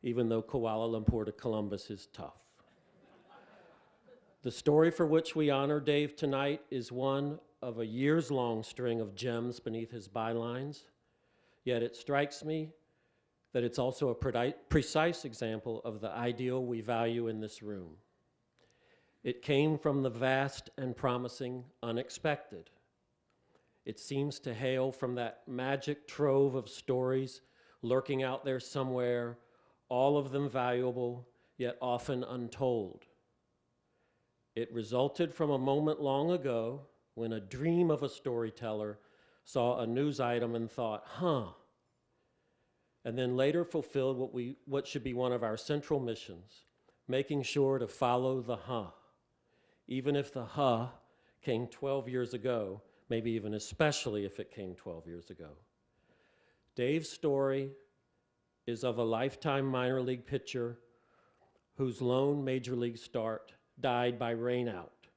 even though Kuala Lumpur to Columbus is tough. The story for which we honor Dave tonight is one of a years-long string of gems beneath his bylines, yet it strikes me that it's also a precise example of the ideal we value in this room. It came from the vast and promising unexpected. It seems to hail from that magic trove of stories lurking out there somewhere, all of them valuable, yet often untold. It resulted from a moment long ago when a dream of a storyteller saw a news item and thought, and then later fulfilled what should be one of our central missions, making sure to follow the even if the came 12 years ago, maybe even especially if it came 12 years ago. Dave's story is of a lifetime minor league pitcher whose lone major league start died by rainout.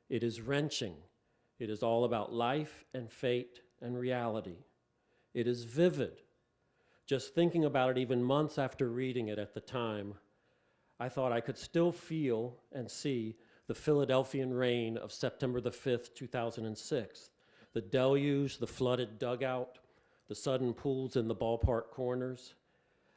It is wrenching. It is all about life and fate and reality. It is vivid. Just thinking about it even months after reading it at the time, I thought I could still feel and see the Philadelphian rain of September the 5th, 2006. The deluge, the flooded dugout, the sudden pools in the ballpark corners.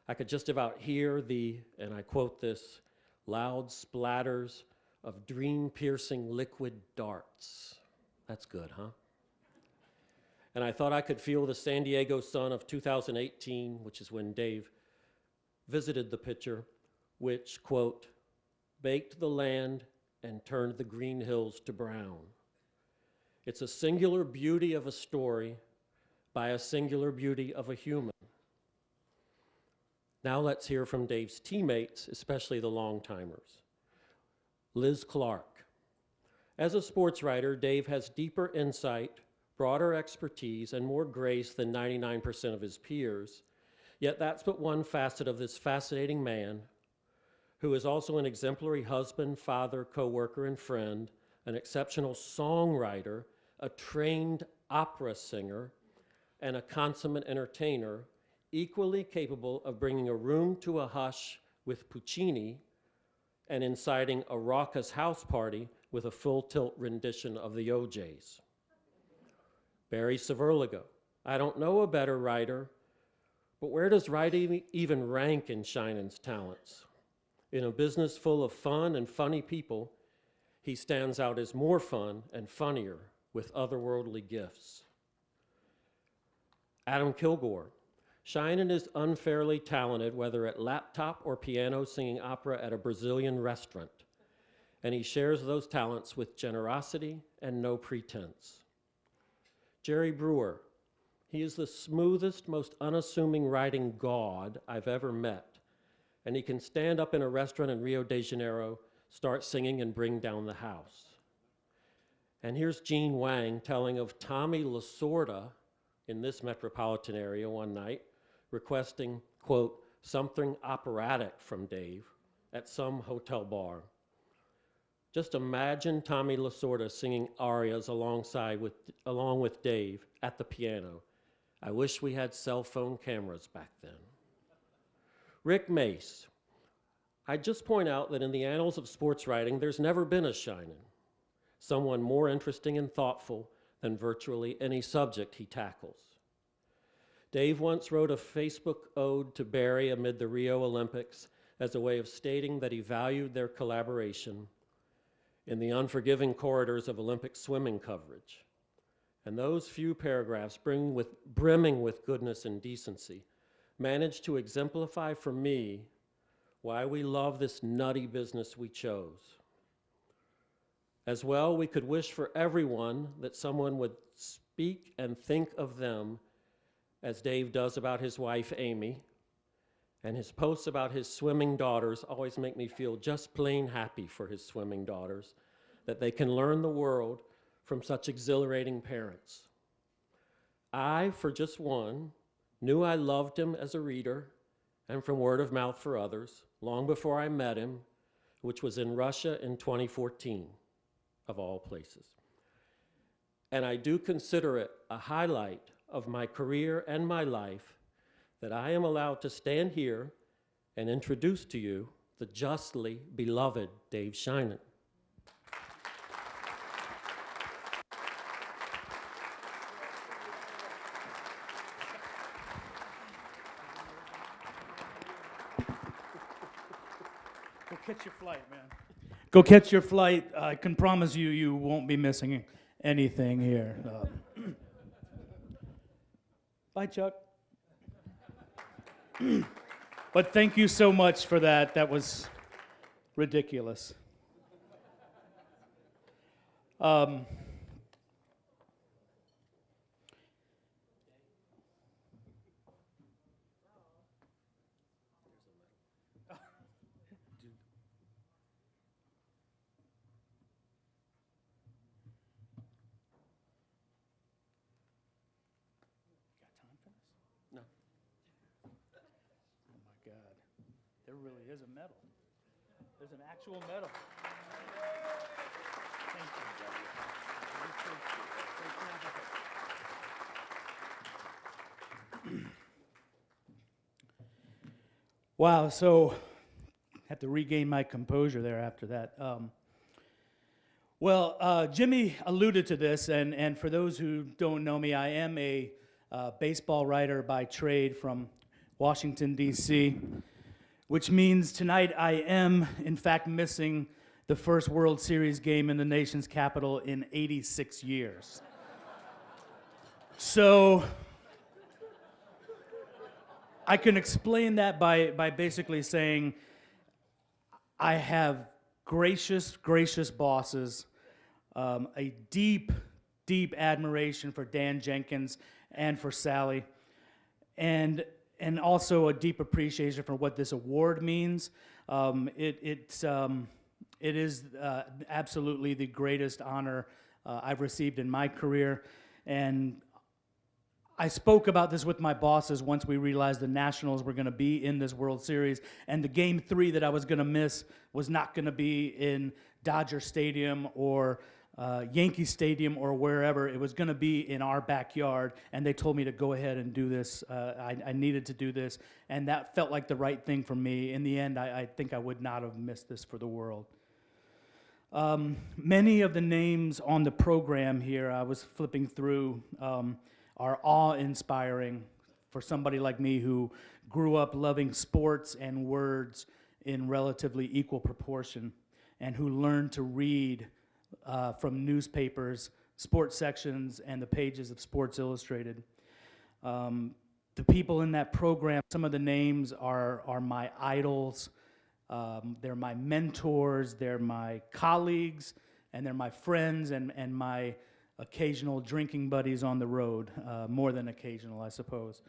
I could just about hear the, and I quote this, loud splatters of dream-piercing liquid darts. That's good, huh? And I thought I could feel the San Diego sun of 2018, which is when Dave visited the pitcher, which, quote, baked the land and turned the green hills to brown. It's a singular beauty of a story by a singular beauty of a human. Now let's hear from Dave's teammates, especially the long-timers. Liz Clark. As a sports writer, Dave has deeper insight, broader expertise, and more grace than 99% of his peers. Yet that's but one facet of this fascinating man, who is also an exemplary husband, father, co-worker, and friend, an exceptional songwriter, a trained opera singer, and a consummate entertainer, equally capable of bringing a room to a hush with Puccini and inciting a raucous house party with a full-tilt rendition of the OJs. Barry Saviligo. I don't know a better writer, but where does writing even rank in Sheinin's talents? In a business full of fun and funny people, he stands out as more fun and funnier with otherworldly gifts. Adam Kilgore. Sheinin is unfairly talented, whether at laptop or piano singing opera at a Brazilian restaurant, and he shares those talents with generosity and no pretense. Jerry Brewer. He is the smoothest, most unassuming writing god I've ever met, and he can stand up in a restaurant in Rio de Janeiro, start singing, and bring down the house. And here's Gene Wang telling of Tommy Lasorda in this metropolitan area one night, requesting, quote, something operatic from Dave, at some hotel bar. Just imagine Tommy Lasorda singing arias along with Dave at the piano. I wish we had cell phone cameras back then. Rick Mace. I'd just point out that in the annals of sports writing, there's never been a Sheinin, someone more interesting and thoughtful than virtually any subject he tackles. Dave once wrote a Facebook ode to Barry amid the Rio Olympics as a way of stating that he valued their collaboration in the unforgiving corridors of Olympic swimming coverage. And those few paragraphs, brimming with goodness and decency, managed to exemplify for me why we love this nutty business we chose. As well, we could wish for everyone that someone would speak and think of them as Dave does about his wife, Amy, and his posts about his swimming daughters always make me feel just plain happy for his swimming daughters, that they can learn the world from such exhilarating parents. I, for just one, knew I loved him as a reader and from word of mouth for others long before I met him, which was in Russia in 2014, of all places. And I do consider it a highlight of my career and my life that I am allowed to stand here and introduce to you the justly beloved Dave Sheinin. Go catch your flight, man. Go catch your flight. I can promise you, you won't be missing anything here. Bye, Chuck. But thank you so much for that. That was ridiculous. No. Oh my God. There really is a medal. There's an actual medal. Thank you. Wow, so had to regain my composure there after that. Jimmy alluded to this, and for those who don't know me, I am a baseball writer by trade from Washington, D.C., which means tonight I am, in fact, missing the first World Series game in the nation's capital in 86 years. So I can explain that by basically saying I have gracious bosses, a deep admiration for Dan Jenkins and for Sally, and also a deep appreciation for what this award means. It is absolutely the greatest honor I've received in my career, and I spoke about this with my bosses once we realized the Nationals were going to be in this World Series, and the Game 3 that I was going to miss was not going to be in Dodger Stadium or Yankee Stadium or wherever. It was going to be in our backyard, and they told me to go ahead and do this. I needed to do this, and that felt like the right thing for me. In the end, I think I would not have missed this for the world. Many of the names on the program here, I was flipping through, are awe-inspiring for somebody like me who grew up loving sports and words in relatively equal proportion, and who learned to read from newspapers, sports sections, and the pages of Sports Illustrated. The people in that program, some of the names are my idols. They're my mentors, they're my colleagues, and they're my friends and my occasional drinking buddies on the road, more than occasional, I suppose.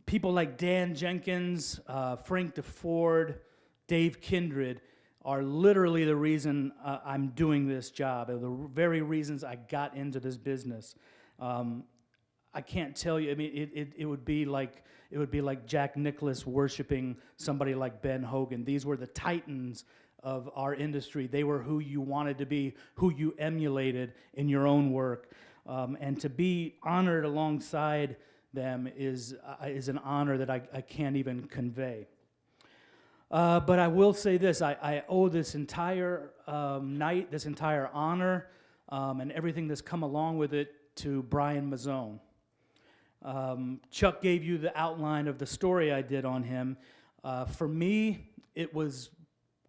People like Dan Jenkins, Frank DeFord, Dave Kindred are literally the reason I'm doing this job, are the very reasons I got into this business. I can't tell you. I mean, it would be like Jack Nicklaus worshiping somebody like Ben Hogan. These were the titans of our industry. They were who you wanted to be, who you emulated in your own work, and to be honored alongside them is an honor that I can't even convey. But I will say this: I owe this entire night, this entire honor, and everything that's come along with it to Brian Mazzone. Chuck gave you the outline of the story I did on him. For me, it was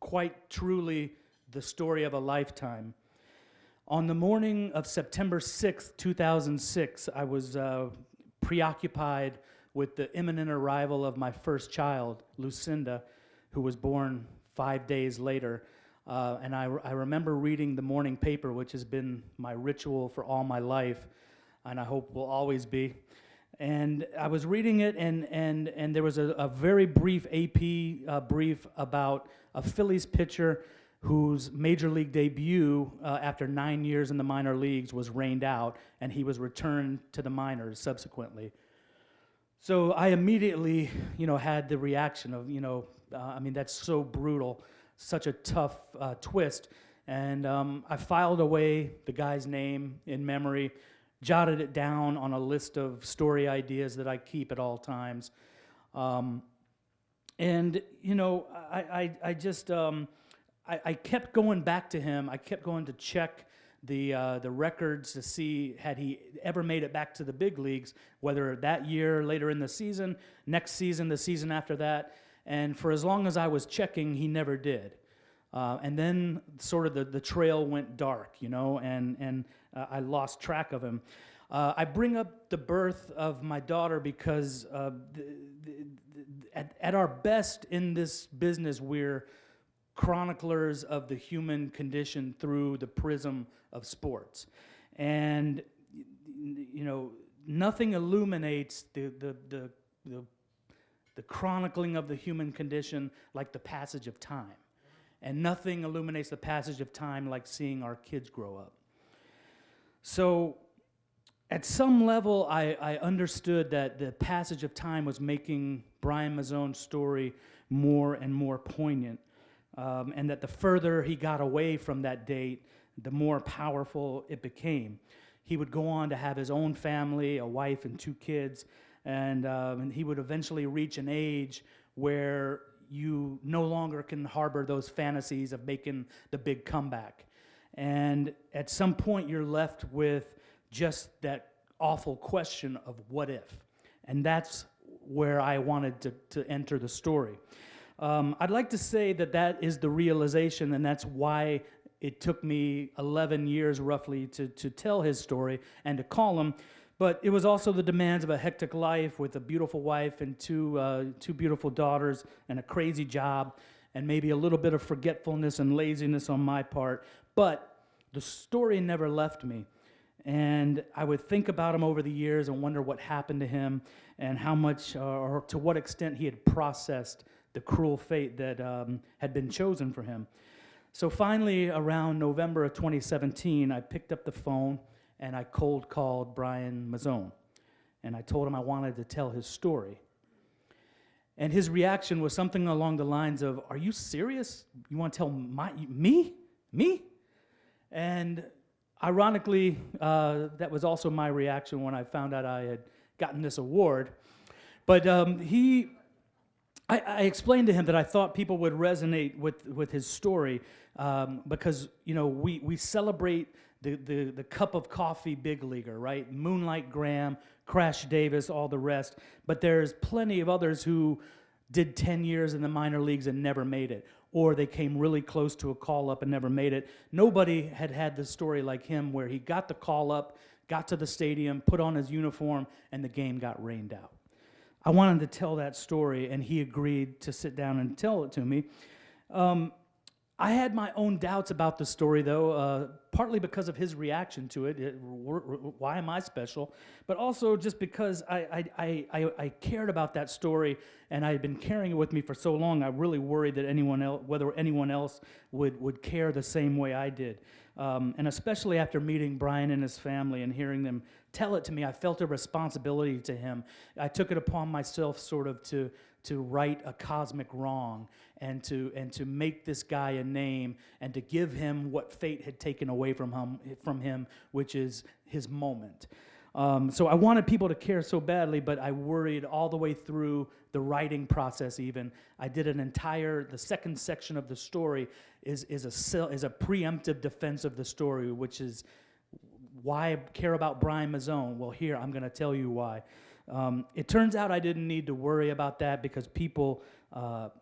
quite truly the story of a lifetime. On the morning of September 6th, 2006, I was preoccupied with the imminent arrival of my first child, Lucinda, who was born 5 days later. And I remember reading the morning paper, which has been my ritual for all my life, and I hope will always be. And I was reading it, and there was a very brief AP brief about a Phillies pitcher whose major league debut after 9 years in the minor leagues was rained out, and he was returned to the minors subsequently. So I immediately, had the reaction of, I mean, that's so brutal, such a tough twist. And I filed away the guy's name in memory, jotted it down on a list of story ideas that I keep at all times. I kept going back to him. I kept going to check the records to see had he ever made it back to the big leagues, whether that year, later in the season, next season, the season after that. And for as long as I was checking, he never did. And then sort of the trail went dark, and I lost track of him. I bring up the birth of my daughter because at our best in this business, we're chroniclers of the human condition through the prism of sports. And, nothing illuminates the chronicling of the human condition like the passage of time. And nothing illuminates the passage of time like seeing our kids grow up. So at some level, I understood that the passage of time was making Brian Mazzone's story more and more poignant, and that the further he got away from that date, the more powerful it became. He would go on to have his own family, a wife and 2 kids, and he would eventually reach an age where you no longer can harbor those fantasies of making the big comeback. And at some point, you're left with just that awful question of what if? And that's where I wanted to enter the story. I'd like to say that is the realization, and that's why it took me 11 years roughly to tell his story and to call him. But it was also the demands of a hectic life with a beautiful wife and two beautiful daughters and a crazy job and maybe a little bit of forgetfulness and laziness on my part. But the story never left me. And I would think about him over the years and wonder what happened to him and how much or to what extent he had processed the cruel fate that had been chosen for him. So finally, around November of 2017, I picked up the phone and I cold called Brian Mazzone. And I told him I wanted to tell his story. And his reaction was something along the lines of, "Are you serious? You want to tell me? And ironically, that was also my reaction when I found out I had gotten this award. But I explained to him that I thought people would resonate with his story because we celebrate the cup of coffee big leaguer, right? Moonlight Graham, Crash Davis, all the rest. But there's plenty of others who did 10 years in the minor leagues and never made it, or they came really close to a call-up and never made it. Nobody had the story like him where he got the call-up, got to the stadium, put on his uniform, and the game got rained out. I wanted to tell that story, and he agreed to sit down and tell it to me. I had my own doubts about the story, though, partly because of his reaction to it. Why am I special? But also just because I cared about that story, and I had been carrying it with me for so long. I really worried that whether anyone else would care the same way I did. And especially after meeting Brian and his family and hearing them tell it to me, I felt a responsibility to him. I took it upon myself sort of to right a cosmic wrong and to make this guy a name and to give him what fate had taken away from him, which is his moment. So I wanted people to care so badly, but I worried all the way through the writing process even. I did the second section of the story is a preemptive defense of the story, which is why I care about Brian Mazzone. Well, here, I'm going to tell you why. It turns out I didn't need to worry about that because people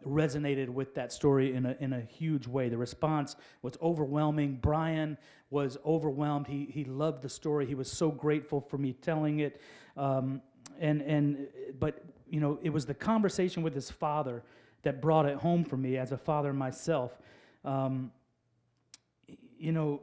resonated with that story in a huge way. The response was overwhelming. Brian was overwhelmed. He loved the story. He was so grateful for me telling it. But you know, it was the conversation with his father that brought it home for me as a father myself. You know,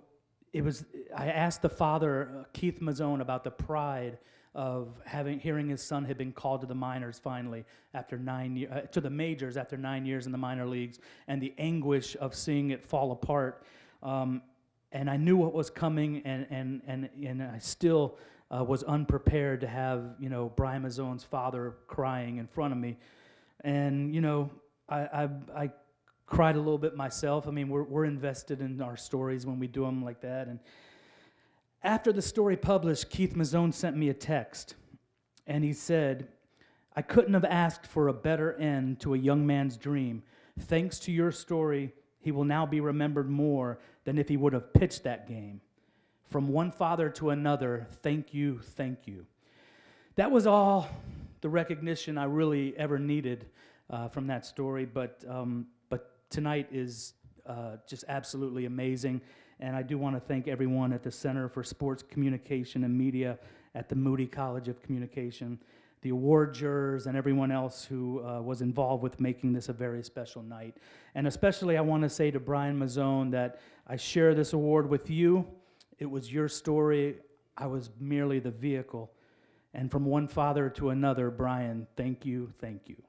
I asked the father, Keith Mazzone, about the pride of hearing his son had been called to the minors finally after 9 years, to the majors after 9 years in the minor leagues, and the anguish of seeing it fall apart. And I knew what was coming, and I still was unprepared to have, you know, Brian Mazzone's father crying in front of me. And you know, I cried a little bit myself. I mean, we're invested in our stories when we do them like that. And after the story published, Keith Mazzone sent me a text, and he said, "I couldn't have asked for a better end to a young man's dream. Thanks to your story, he will now be remembered more than if he would have pitched that game. From one father to another, thank you, thank you." That was all the recognition I really ever needed from that story, but tonight is just absolutely amazing. And I do want to thank everyone at the Center for Sports Communication and Media at the Moody College of Communication, the award jurors, and everyone else who was involved with making this a very special night. And especially I want to say to Brian Mazzone that I share this award with you. It was your story. I was merely the vehicle. And from one father to another, Brian, thank you, thank you.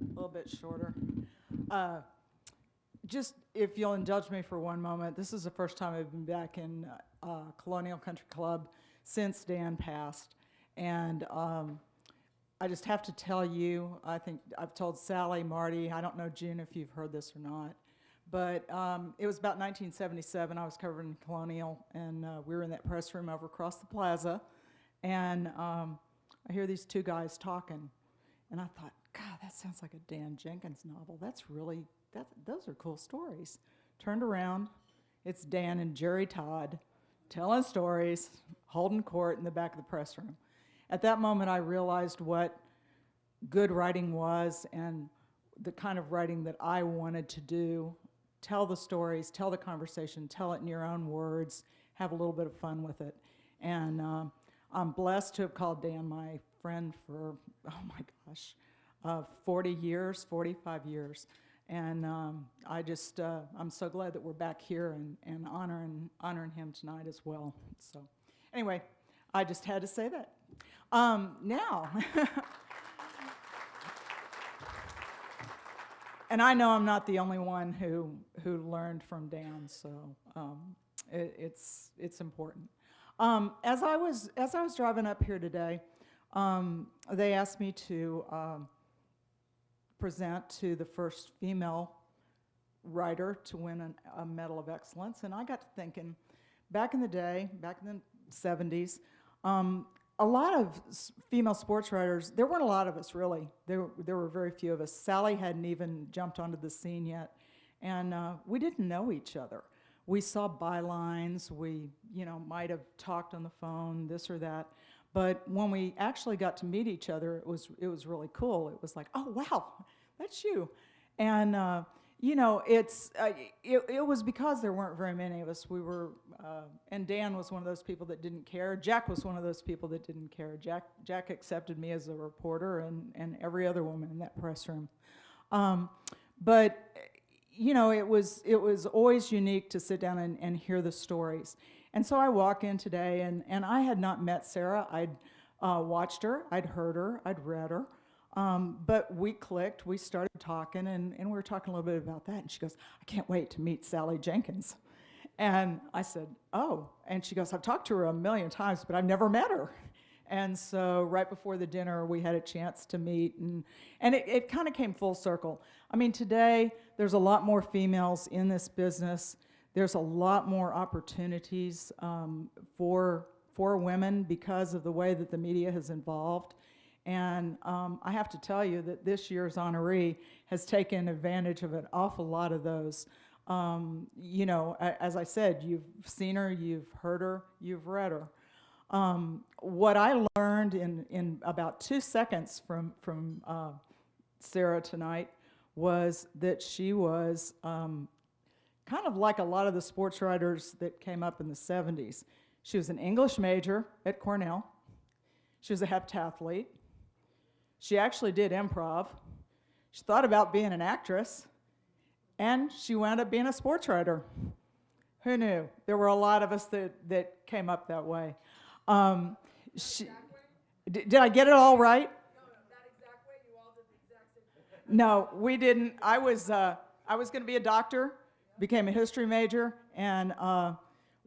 A little bit shorter. Just if you'll indulge me for one moment, this is the first time I've been back in Colonial Country Club since Dan passed. And I just have to tell you, I think I've told Sally, Marty, I don't know, June, if you've heard this or not, but it was about 1977. I was covering Colonial, and we were in that press room over across the plaza, and I hear these two guys talking, and I thought, God, that sounds like a Dan Jenkins novel. Those are cool stories. Turned around, it's Dan and Jerry Todd telling stories, holding court in the back of the press room. At that moment, I realized what good writing was and the kind of writing that I wanted to do. Tell the stories, tell the conversation, tell it in your own words, have a little bit of fun with it. And I'm blessed to have called Dan my friend for, oh my gosh, 40 years, 45 years. And I'm so glad that we're back here and honoring him tonight as well. So anyway, I just had to say that. Now, and I know I'm not the only one who learned from Dan, so it's important. As I was driving up here today, they asked me to present to the first female writer to win a Medal of Excellence, and I got to thinking, back in the day, back in the 70s, a lot of female sports writers, there weren't a lot of us really. There were very few of us. Sally hadn't even jumped onto the scene yet, and we didn't know each other. We saw bylines, we might have talked on the phone, this or that, but when we actually got to meet each other, it was really cool. It was like, oh wow, that's you. And You know, it was because there weren't very many of us. We were, and Dan was one of those people that didn't care. Jack was one of those people that didn't care. Jack accepted me as a reporter and every other woman in that press room. But you know, it was always unique to sit down and hear the stories. And so I walk in today, and I had not met Sarah. I'd watched her, I'd heard her, I'd read her. But we clicked, we started talking, and we were talking a little bit about that. And she goes, I can't wait to meet Sally Jenkins. And I said, oh. And she goes, I've talked to her a million times, but I've never met her. And so right before the dinner, we had a chance to meet, and it kind of came full circle. I mean, today, there's a lot more females in this business. There's a lot more opportunities for women because of the way that the media has evolved. And I have to tell you that this year's honoree has taken advantage of an awful lot of those. You know, as I said, you've seen her, you've heard her, you've read her. What I learned in about 2 seconds from Sarah tonight was that she was kind of like a lot of the sports writers that came up in the 70s. She was an English major at Cornell. She was a heptathlete. She actually did improv. She thought about being an actress, and she wound up being a sports writer. Who knew? There were a lot of us that came up that way. Did I get it all right? No, that exact way. You all did the exact same thing. No, we didn't. I was going to be a doctor, became a history major, and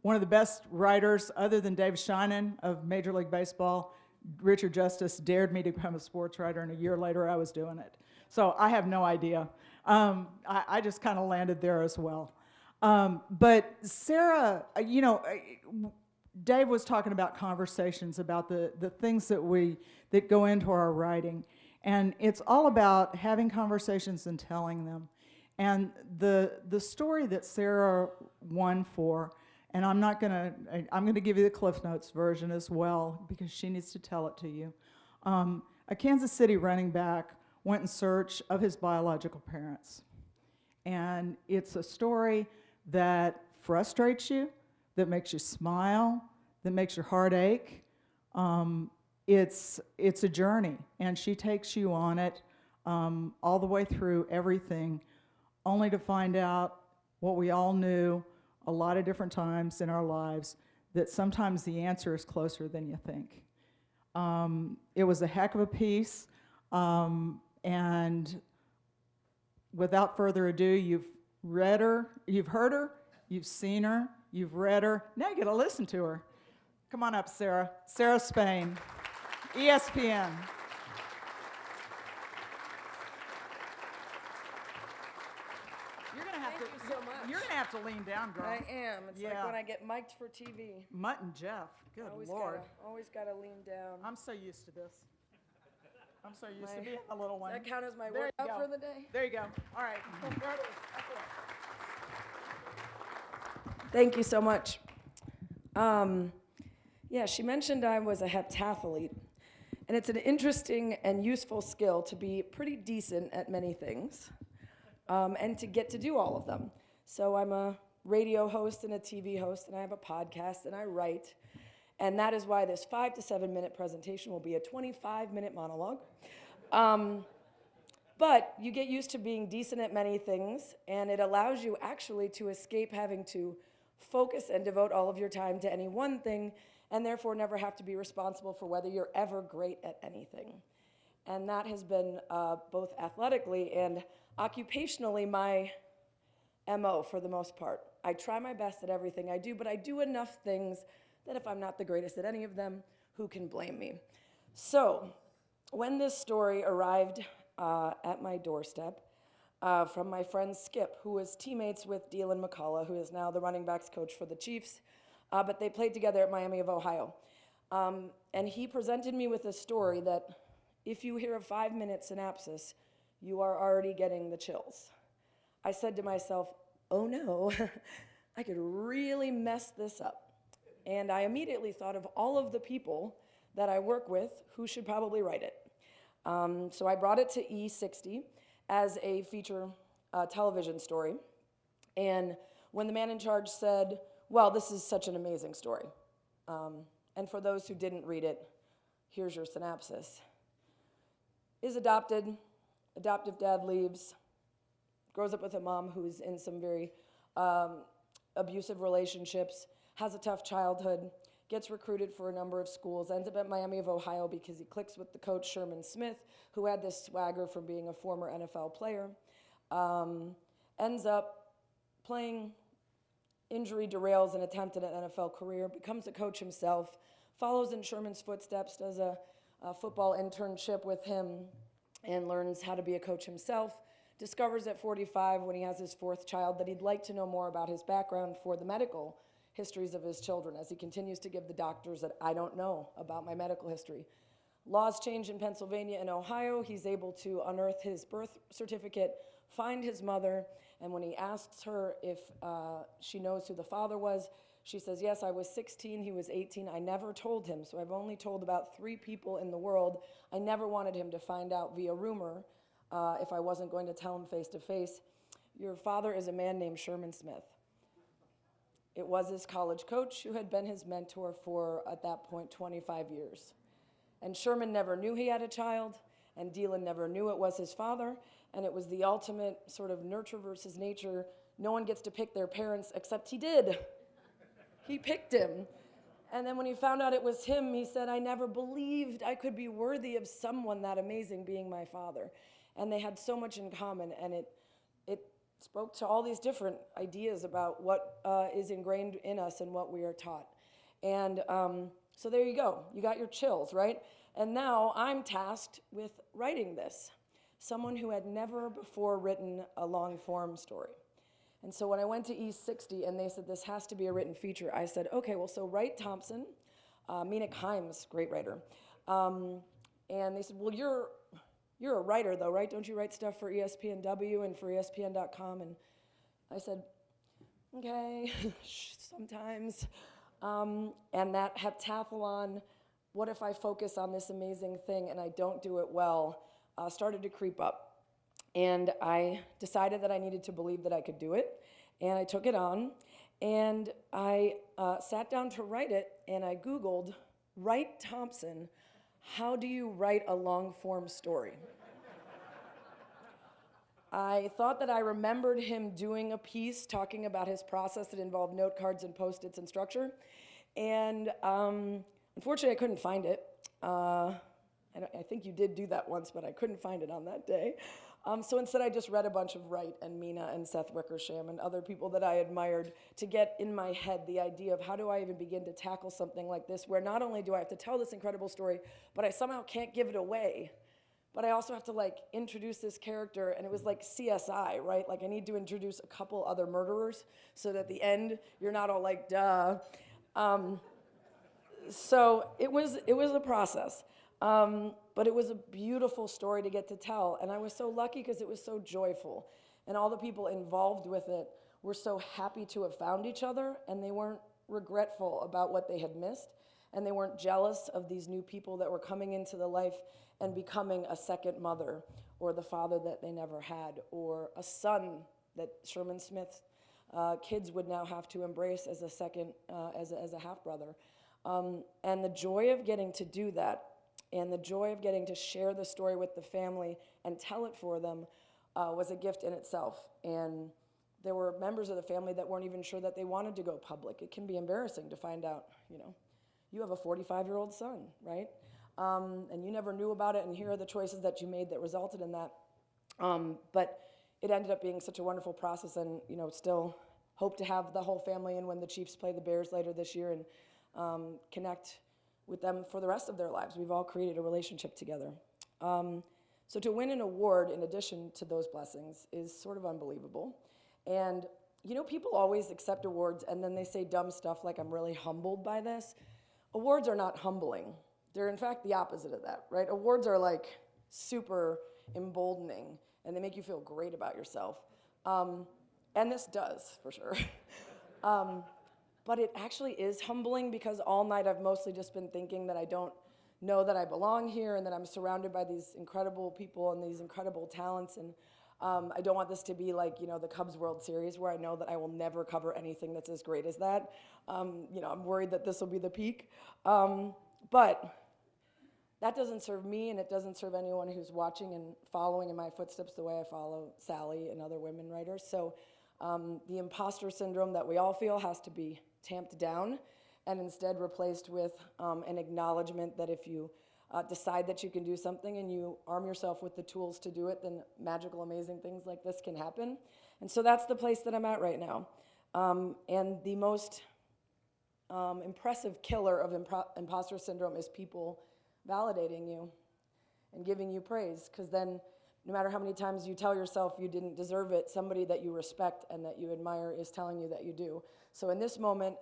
one of the best writers, other than Dave Sheinin of Major League Baseball, Richard Justice, dared me to become a sports writer, and a year later I was doing it. So I have no idea. I just kind of landed there as well. But Sarah, you know, Dave was talking about conversations, about the things that go into our writing. And it's all about having conversations and telling them. And the story that Sarah won for, and I'm going to give you the Cliff Notes version as well, because she needs to tell it to you. A Kansas City running back went in search of his biological parents. And it's a story that frustrates you, that makes you smile, that makes your heart ache. It's a journey, and she takes you on it all the way through everything, only to find out what we all knew a lot of different times in our lives, that sometimes the answer is closer than you think. It was a heck of a piece, and without further ado, you've read her, you've heard her, you've seen her, you've read her. Now you get to listen to her. Come on up, Sarah. Sarah Spain, ESPN. Thank you so much. You're gonna have to lean down, girl. I am. It's Yeah. like when I get mic'd for TV. Mutt and Jeff. Good Lord. Always gotta lean down. I'm so used to this. I'm so used to My- being the little one. Does that count as my There you workout go. for the day? There you go. All right. There it is. Up there. Thank you so much. Yeah, she mentioned I was a heptathlete, and it's an interesting and useful skill to be pretty decent at many things, and to get to do all of them. So I'm a radio host and a TV host, and I have a podcast, and I write, and that is why this 5 to 7 minute presentation will be a 25-minute monologue. But you get used to being decent at many things, and it allows you actually to escape having to focus and devote all of your time to any one thing, and therefore never have to be responsible for whether you're ever great at anything. And that has been both athletically and occupationally my MO for the most part. I try my best at everything I do, but I do enough things that if I'm not the greatest at any of them, who can blame me? So when this story arrived at my doorstep from my friend Skip, who was teammates with Dylan McCullough, who is now the running backs coach for the Chiefs, but they played together at Miami of Ohio. And he presented me with a story that if you hear a 5-minute synopsis, you are already getting the chills. I said to myself, oh no, I could really mess this up. And I immediately thought of all of the people that I work with who should probably write it. So I brought it to E60 as a feature television story. And when the man in charge said, well, this is such an amazing story. And for those who didn't read it, here's your synopsis. Is adopted, adoptive dad leaves, grows up with a mom who's in some very abusive relationships, has a tough childhood, gets recruited for a number of schools, ends up at Miami of Ohio because he clicks with the coach Sherman Smith, who had this swagger from being a former NFL player, ends up playing, injury derails an attempt at an NFL career, becomes a coach himself, follows in Sherman's footsteps, does a football internship with him, and learns how to be a coach himself, discovers at 45 when he has his fourth child that he'd like to know more about his background for the medical histories of his children, as he continues to give the doctors that I don't know about my medical history. Laws change in Pennsylvania and Ohio. He's able to unearth his birth certificate, find his mother, and when he asks her if she knows who the father was, she says, yes, I was 16, he was 18. I never told him, so I've only told about 3 people in the world. I never wanted him to find out via rumor if I wasn't going to tell him face to face. Your father is a man named Sherman Smith. It was his college coach who had been his mentor for, at that point, 25 years. And Sherman never knew he had a child, and Dealin never knew it was his father, and it was the ultimate sort of nurture versus nature. No one gets to pick their parents, except he did. He picked him. And then when he found out it was him, he said, I never believed I could be worthy of someone that amazing being my father. And they had so much in common, and it spoke to all these different ideas about what is ingrained in us and what we are taught. And so there you go. You got your chills, right? And now I'm tasked with writing this. Someone who had never before written a long-form story. And so when I went to East 60 and they said, this has to be a written feature, I said, okay, well, so Wright Thompson, Mina Kimes, great writer. And they said, well, you're a writer though, right? Don't you write stuff for ESPNW and for ESPN.com? And I said, okay, sometimes. And that heptathlon, what if I focus on this amazing thing and I don't do it well, started to creep up. And I decided that I needed to believe that I could do it. And I took it on. And I sat down to write it, and I Googled, Wright Thompson, how do you write a long-form story? I thought that I remembered him doing a piece talking about his process that involved note cards and Post-its and structure. And unfortunately, I couldn't find it. I think you did do that once, but I couldn't find it on that day. So instead, I just read a bunch of Wright and Mina and Seth Wickersham and other people that I admired to get in my head the idea of how do I even begin to tackle something like this, where not only do I have to tell this incredible story, but I somehow can't give it away. But I also have to like introduce this character, and it was like CSI, right? Like I need to introduce a couple other murderers so that at the end you're not all like, duh. So it was a process. But it was a beautiful story to get to tell, and I was so lucky because it was so joyful, and all the people involved with it were so happy to have found each other, and they weren't regretful about what they had missed, and they weren't jealous of these new people that were coming into the life and becoming a second mother, or the father that they never had, or a son that Sherman Smith's kids would now have to embrace as a second, as a half-brother. And the joy of getting to do that, and the joy of getting to share the story with the family and tell it for them was a gift in itself. And there were members of the family that weren't even sure that they wanted to go public. It can be embarrassing to find out, you have a 45-year-old son, right? And you never knew about it, and here are the choices that you made that resulted in that. But it ended up being such a wonderful process, and still hope to have the whole family in when the Chiefs play the Bears later this year and connect with them for the rest of their lives. We've all created a relationship together. So to win an award in addition to those blessings is sort of unbelievable. And people always accept awards and then they say dumb stuff like, I'm really humbled by this. Awards are not humbling. They're in fact the opposite of that, right? Awards are like super emboldening and they make you feel great about yourself. And this does, for sure. But it actually is humbling because all night I've mostly just been thinking that I don't know that I belong here and that I'm surrounded by these incredible people and these incredible talents. And I don't want this to be like, the Cubs World Series where I know that I will never cover anything that's as great as that. I'm worried that this will be the peak. But that doesn't serve me, and it doesn't serve anyone who's watching and following in my footsteps the way I follow Sally and other women writers. So the imposter syndrome that we all feel has to be tamped down and instead replaced with an acknowledgement that if you decide that you can do something and you arm yourself with the tools to do it, then magical, amazing things like this can happen. And so that's the place that I'm at right now. And the most impressive killer of imposter syndrome is people validating you and giving you praise, because then no matter how many times you tell yourself you didn't deserve it, somebody that you respect and that you admire is telling you that you do. So in this moment,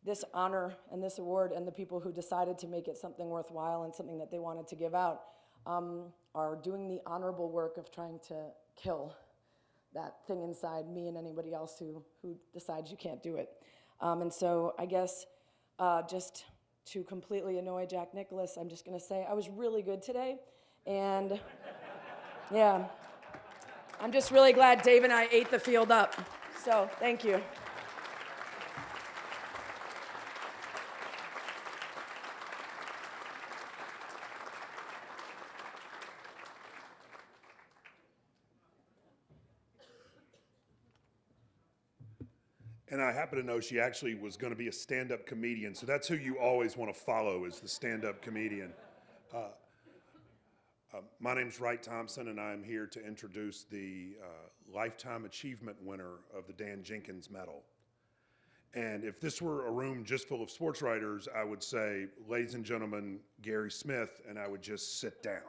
this honor and this award and the people who decided to make it something worthwhile and something that they wanted to give out are doing the honorable work of trying to kill that thing inside me and anybody else who decides you can't do it. And so I guess just to completely annoy Jack Nicklaus, I'm just going to say I was really good today. And yeah, I'm just really glad Dave and I ate the field up. So thank you. And I happen to know she actually was going to be a stand-up comedian, so that's who you always want to follow, is the stand-up comedian. My name's Wright Thompson, and I'm here to introduce the Lifetime Achievement winner of the Dan Jenkins Medal. And if this were a room just full of sports writers, I would say, ladies and gentlemen, Gary Smith, and I would just sit down.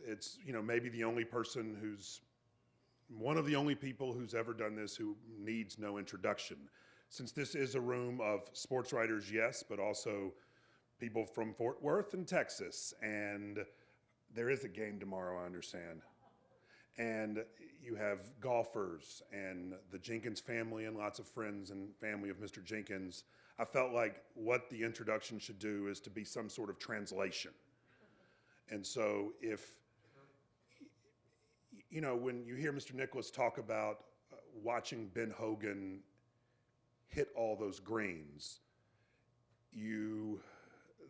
It's, maybe the only person who's one of the only people who's ever done this who needs no introduction. Since this is a room of sports writers, yes, but also people from Fort Worth and Texas, and there is a game tomorrow, I understand. And you have golfers and the Jenkins family and lots of friends and family of Mr. Jenkins. I felt like what the introduction should do is to be some sort of translation. And so if when you hear Mr. Nicklaus talk about watching Ben Hogan hit all those greens,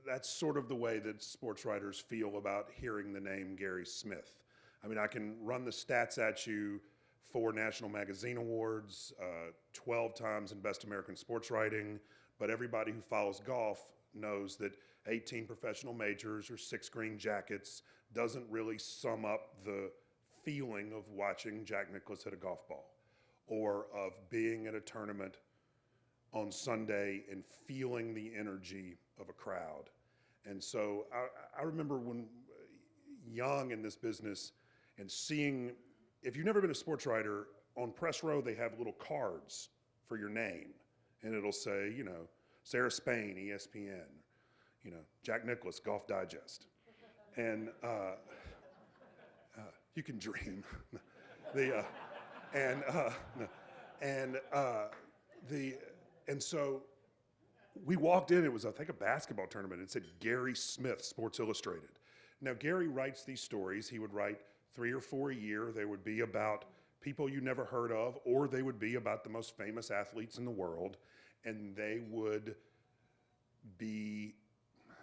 that's sort of the way that sports writers feel about hearing the name Gary Smith. I mean, I can run the stats at you: 4 National Magazine Awards, 12 times in Best American Sports Writing, but everybody who follows golf knows that 18 professional majors or 6 green jackets doesn't really sum up the feeling of watching Jack Nicklaus hit a golf ball, or of being at a tournament on Sunday and feeling the energy of a crowd. And so I remember when young in this business and seeing, if you've never been a sports writer, on press row they have little cards for your name, and it'll say, Sarah Spain, ESPN, Jack Nicklaus, Golf Digest. And you can dream. And so we walked in. It was, I think, a basketball tournament. It said Gary Smith, Sports Illustrated. Now, Gary writes these stories. He would write 3 or 4 a year. They would be about people you never heard of, or they would be about the most famous athletes in the world, and they would be, I'm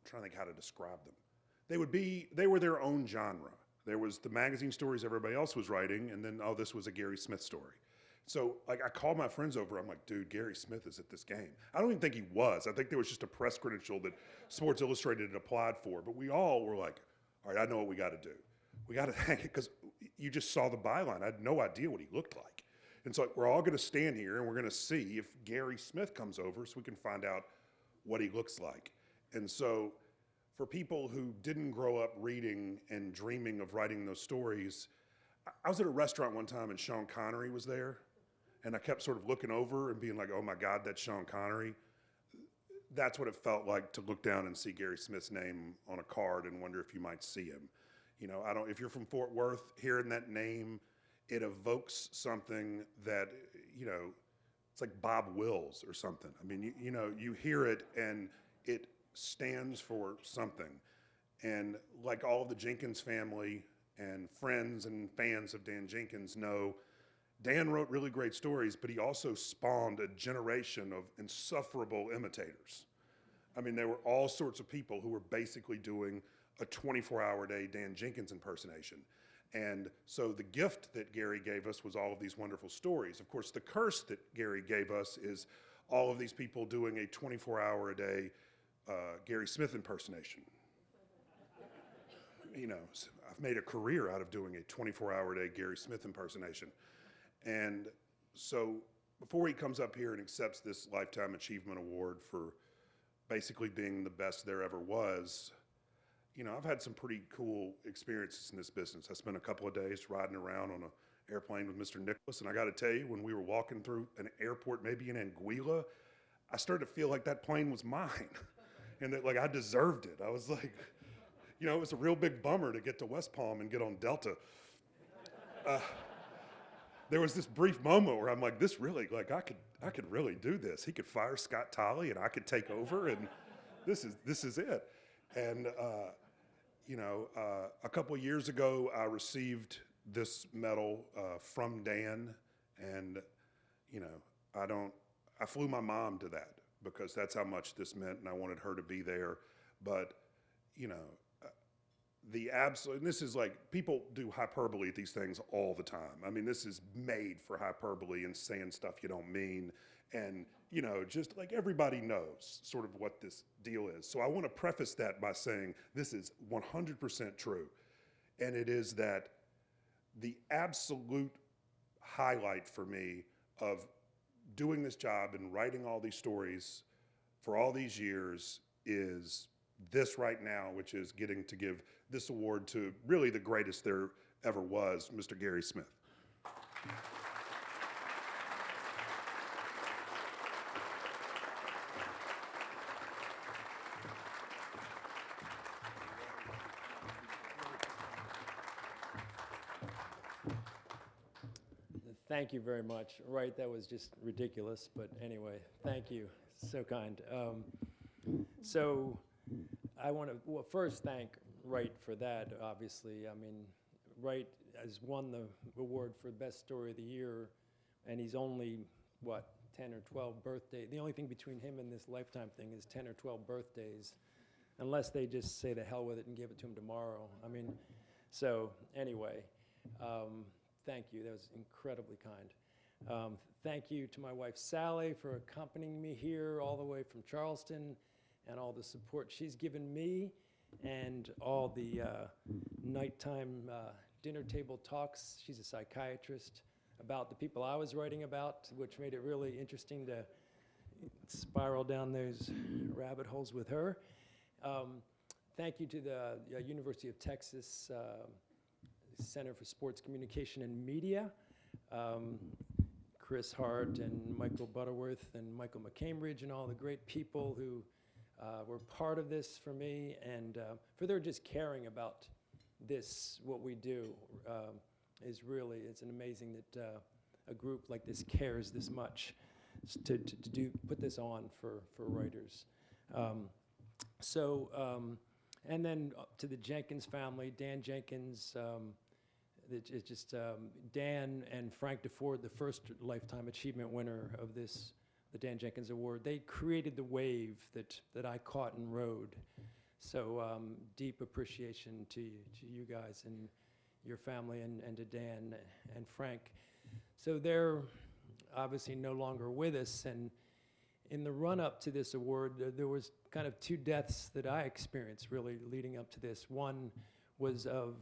trying to think how to describe them. They were their own genre. There was the magazine stories everybody else was writing, and then, this was a Gary Smith story. So, I called my friends over. I'm like, dude, Gary Smith is at this game. I don't even think he was. I think there was just a press credential that Sports Illustrated had applied for. But we all were like, all right, I know what we got to do. We got to hang it, because you just saw the byline. I had no idea what he looked like. And so we're all going to stand here, and we're going to see if Gary Smith comes over so we can find out what he looks like. And so for people who didn't grow up reading and dreaming of writing those stories, I was at a restaurant one time and Sean Connery was there, and I kept sort of looking over and being like, oh my God, that's Sean Connery. That's what it felt like to look down and see Gary Smith's name on a card and wonder if you might see him. If you're from Fort Worth, hearing that name, it evokes something that, it's like Bob Wills or something. I mean, you hear it and it stands for something. And like all of the Jenkins family and friends and fans of Dan Jenkins know, Dan wrote really great stories, but he also spawned a generation of insufferable imitators. I mean, there were all sorts of people who were basically doing a 24-hour-a-day Dan Jenkins impersonation. And so the gift that Gary gave us was all of these wonderful stories. Of course, the curse that Gary gave us is all of these people doing a 24-hour-a-day Gary Smith impersonation. You know, I've made a career out of doing a 24-hour-a-day Gary Smith impersonation. And so before he comes up here and accepts this Lifetime Achievement Award for basically being the best there ever was, you know, I've had some pretty cool experiences in this business. I spent a couple of days riding around on an airplane with Mr. Nicklaus, and I got to tell you, when we were walking through an airport, maybe in Anguilla, I started to feel like that plane was mine, and that like I deserved it. I was like, you know, it was a real big bummer to get to West Palm and get on Delta. There was this brief moment where I'm like, this really, like I could really do this. He could fire Scott Tolley, and I could take over, and this is it. And you know, a couple of years ago, I received this medal from Dan, and you know, I flew my mom to that because that's how much this meant, and I wanted her to be there. But you know, the absolute, and this is like, people do hyperbole at these things all the time. I mean, this is made for hyperbole and saying stuff you don't mean. And, you know, just like everybody knows sort of what this deal is. So I want to preface that by saying this is 100% true. And it is that the absolute highlight for me of doing this job and writing all these stories for all these years is this right now, which is getting to give this award to really the greatest there ever was, Mr. Gary Smith. Thank you very much. Right, that was just ridiculous, but anyway, thank you. So kind. So I want to first thank Wright for that, obviously. I mean, Wright has won the award for Best Story of the Year, and he's only, what, 10 or 12 birthdays. The only thing between him and this Lifetime thing is 10 or 12 birthdays, unless they just say the hell with it and give it to him tomorrow. I mean, so anyway, thank you. That was incredibly kind. Thank you to my wife, Sally, for accompanying me here all the way from Charleston, and all the support she's given me, and all the nighttime dinner table talks. She's a psychiatrist about the people I was writing about, which made it really interesting to spiral down those rabbit holes with her. Thank you to the University of Texas Center for Sports Communication and Media, Chris Hart and Michael Butterworth and Michael McCambridge and all the great people who were part of this for me, and for their just caring about this, what we do, is really, it's an amazing that a group like this cares this much to put this on for writers. And then to the Jenkins family, Dan Jenkins, it's just Dan and Frank DeFord, the first Lifetime Achievement winner of this, the Dan Jenkins Award, they created the wave that I caught and rode. So deep appreciation to you guys and your family, and to Dan and Frank. So they're obviously no longer with us, and in the run-up to this award, there was kind of two deaths that I experienced really leading up to this. One was of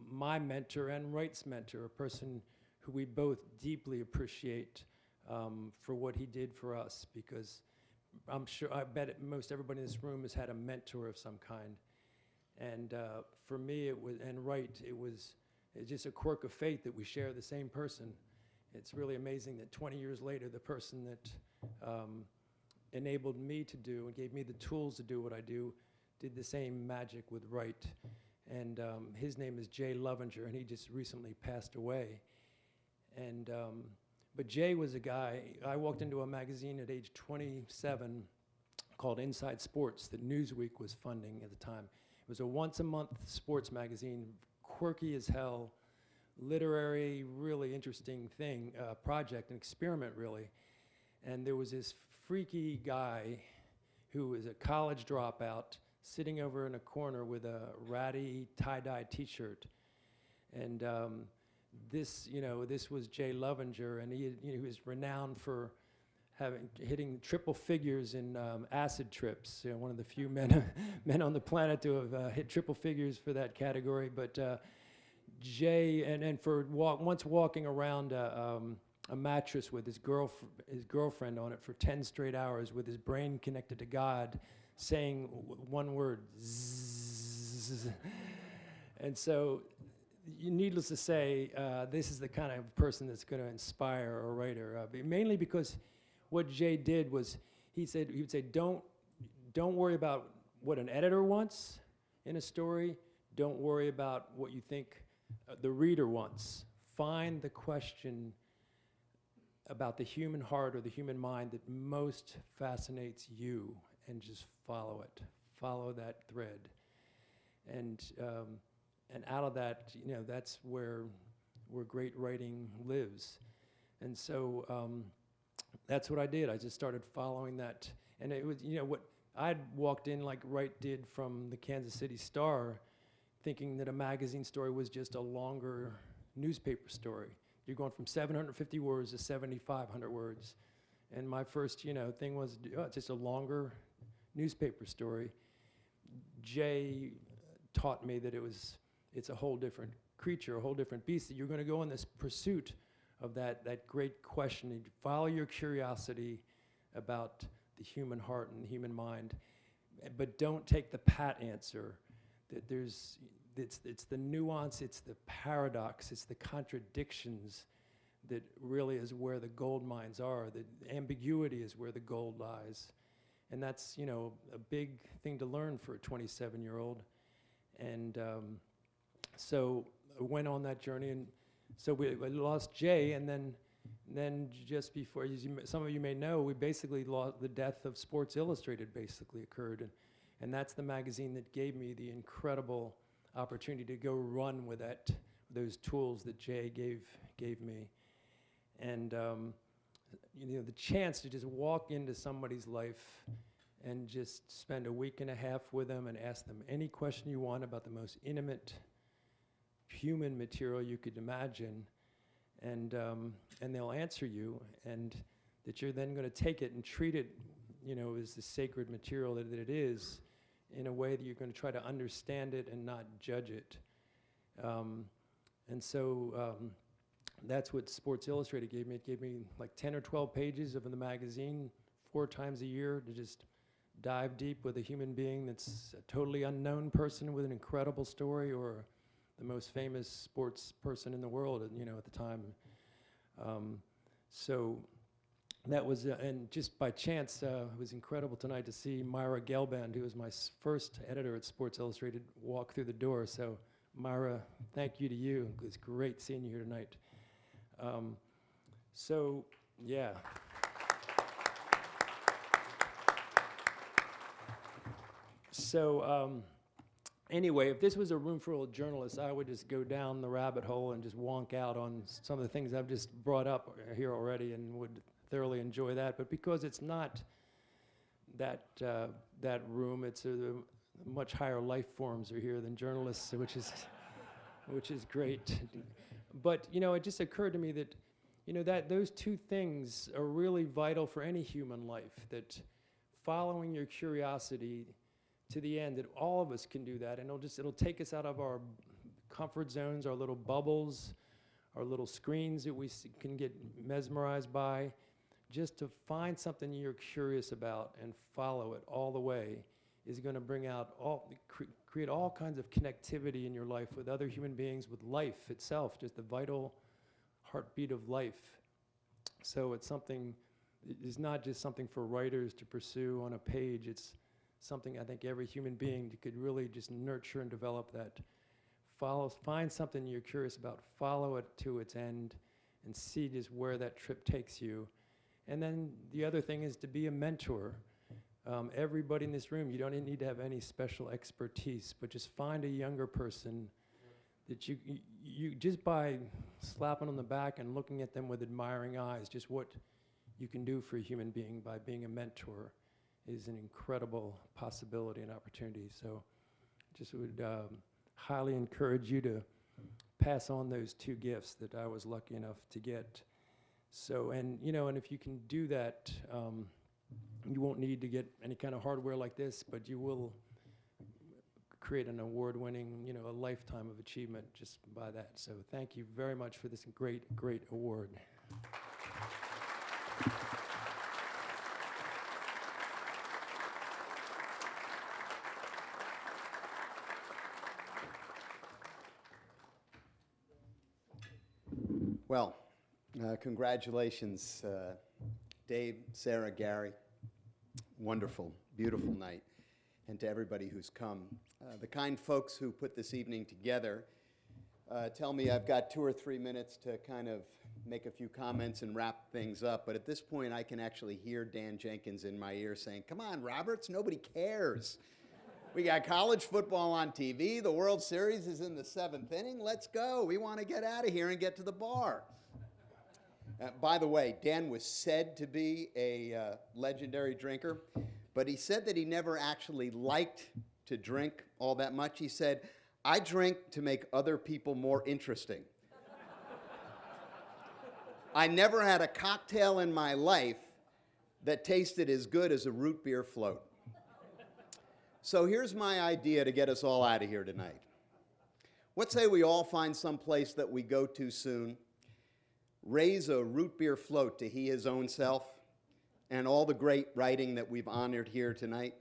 my mentor and Wright's mentor, a person who we both deeply appreciate for what he did for us, because I bet most everybody in this room has had a mentor of some kind. And for me, and Wright, it's just a quirk of fate that we share the same person. It's really amazing that 20 years later, the person that enabled me to do and gave me the tools to do what I do did the same magic with Wright. And his name is Jay Levinger, and he just recently passed away. And but Jay was a guy, I walked into a magazine at age 27 called Inside Sports that Newsweek was funding at the time. It was a once-a-month sports magazine, quirky as hell, literary, really interesting thing, project, an experiment really. And there was this freaky guy who was a college dropout sitting over in a corner with a ratty tie-dye t-shirt. And this was Jay Levinger, and he was renowned for hitting triple figures in acid trips. One of the few men on the planet to have hit triple figures for that category. But Jay, and for once walking around a mattress with his girlfriend on it for 10 straight hours with his brain connected to God, saying one word, zzz. And so, needless to say, this is the kind of person that's going to inspire a writer. Mainly because what Jay did was he would say, don't worry about what an editor wants in a story. Don't worry about what you think the reader wants. Find the question about the human heart or the human mind that most fascinates you, and just follow it. Follow that thread. And out of that, that's where great writing lives. And so that's what I did. I just started following that. And it was, what I'd walked in like Wright did from the Kansas City Star, thinking that a magazine story was just a longer newspaper story. You're going from 750 words to 7,500 words. And my first, thing was just a longer newspaper story. Jay taught me that it's a whole different creature, a whole different beast, that you're going to go in this pursuit of that great question. You follow your curiosity about the human heart and the human mind, but don't take the pat answer. That it's the nuance, it's the paradox, it's the contradictions that really is where the gold mines are. The ambiguity is where the gold lies. And that's, a big thing to learn for a 27-year-old. And so I went on that journey, and so we lost Jay, and then just before, some of you may know, we basically lost, the death of Sports Illustrated basically occurred, and that's the magazine that gave me the incredible opportunity to go run with those tools that Jay gave me, and the chance to just walk into somebody's life and just spend a week and a half with them and ask them any question you want about the most intimate human material you could imagine, and they'll answer you, and that you're then going to take it and treat it, as the sacred material that it is, in a way that you're going to try to understand it and not judge it. And so that's what Sports Illustrated gave me. It gave me like 10 or 12 pages of the magazine 4 times a year to just dive deep with a human being that's a totally unknown person with an incredible story, or the most famous sports person in the world, at the time. So that was, and just by chance, it was incredible tonight to see Myra Gelband, who was my first editor at Sports Illustrated, walk through the door. So Myra, thank you to you. It was great seeing you here tonight. So, yeah. So, anyway, if this was a room full of journalists, I would just go down the rabbit hole and just wonk out on some of the things I've just brought up here already, and would thoroughly enjoy that. But because it's not that room, it's much higher life forms are here than journalists, which is great. But it just occurred to me that that those two things are really vital for any human life. That following your curiosity to the end, that all of us can do that, and it'll take us out of our comfort zones, our little bubbles, our little screens that we can get mesmerized by, just to find something you're curious about and follow it all the way is going to bring out create all kinds of connectivity in your life with other human beings, with life itself, just the vital heartbeat of life. So it's not just something for writers to pursue on a page, it's something I think every human being could really just nurture and develop. That find something you're curious about, follow it to its end, and see just where that trip takes you. And then the other thing is to be a mentor. Everybody in this room, you don't need to have any special expertise, but just find a younger person that you just by slapping on the back and looking at them with admiring eyes, just what you can do for a human being by being a mentor is an incredible possibility and opportunity. So just would highly encourage you to pass on those two gifts that I was lucky enough to get. So, and if you can do that, you won't need to get any kind of hardware like this, but you will create an award-winning, a lifetime of achievement just by that. So thank you very much for this great, great award. Well, congratulations, Dave, Sarah, Gary. Wonderful, beautiful night. And to everybody who's come. The kind folks who put this evening together tell me I've got 2 or 3 minutes to kind of make a few comments and wrap things up. But at this point, I can actually hear Dan Jenkins in my ear saying, "Come on, Roberts, nobody cares. We got college football on TV. The World Series is in the 7th inning. Let's go. We want to get out of here and get to the bar." By the way, Dan was said to be a legendary drinker, but he said that he never actually liked to drink all that much. He said, "I drink to make other people more interesting." I never had a cocktail in my life that tasted as good as a root beer float. So here's my idea to get us all out of here tonight. Let's say we all find some place that we go to soon, raise a root beer float to his own self and all the great writing that we've honored here tonight.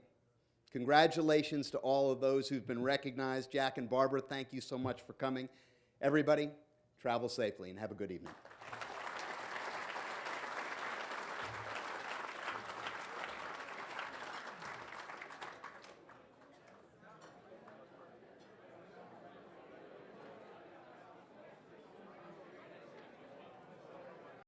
Congratulations to all of those who've been recognized. Jack and Barbara, thank you so much for coming. Everybody, travel safely and have a good evening.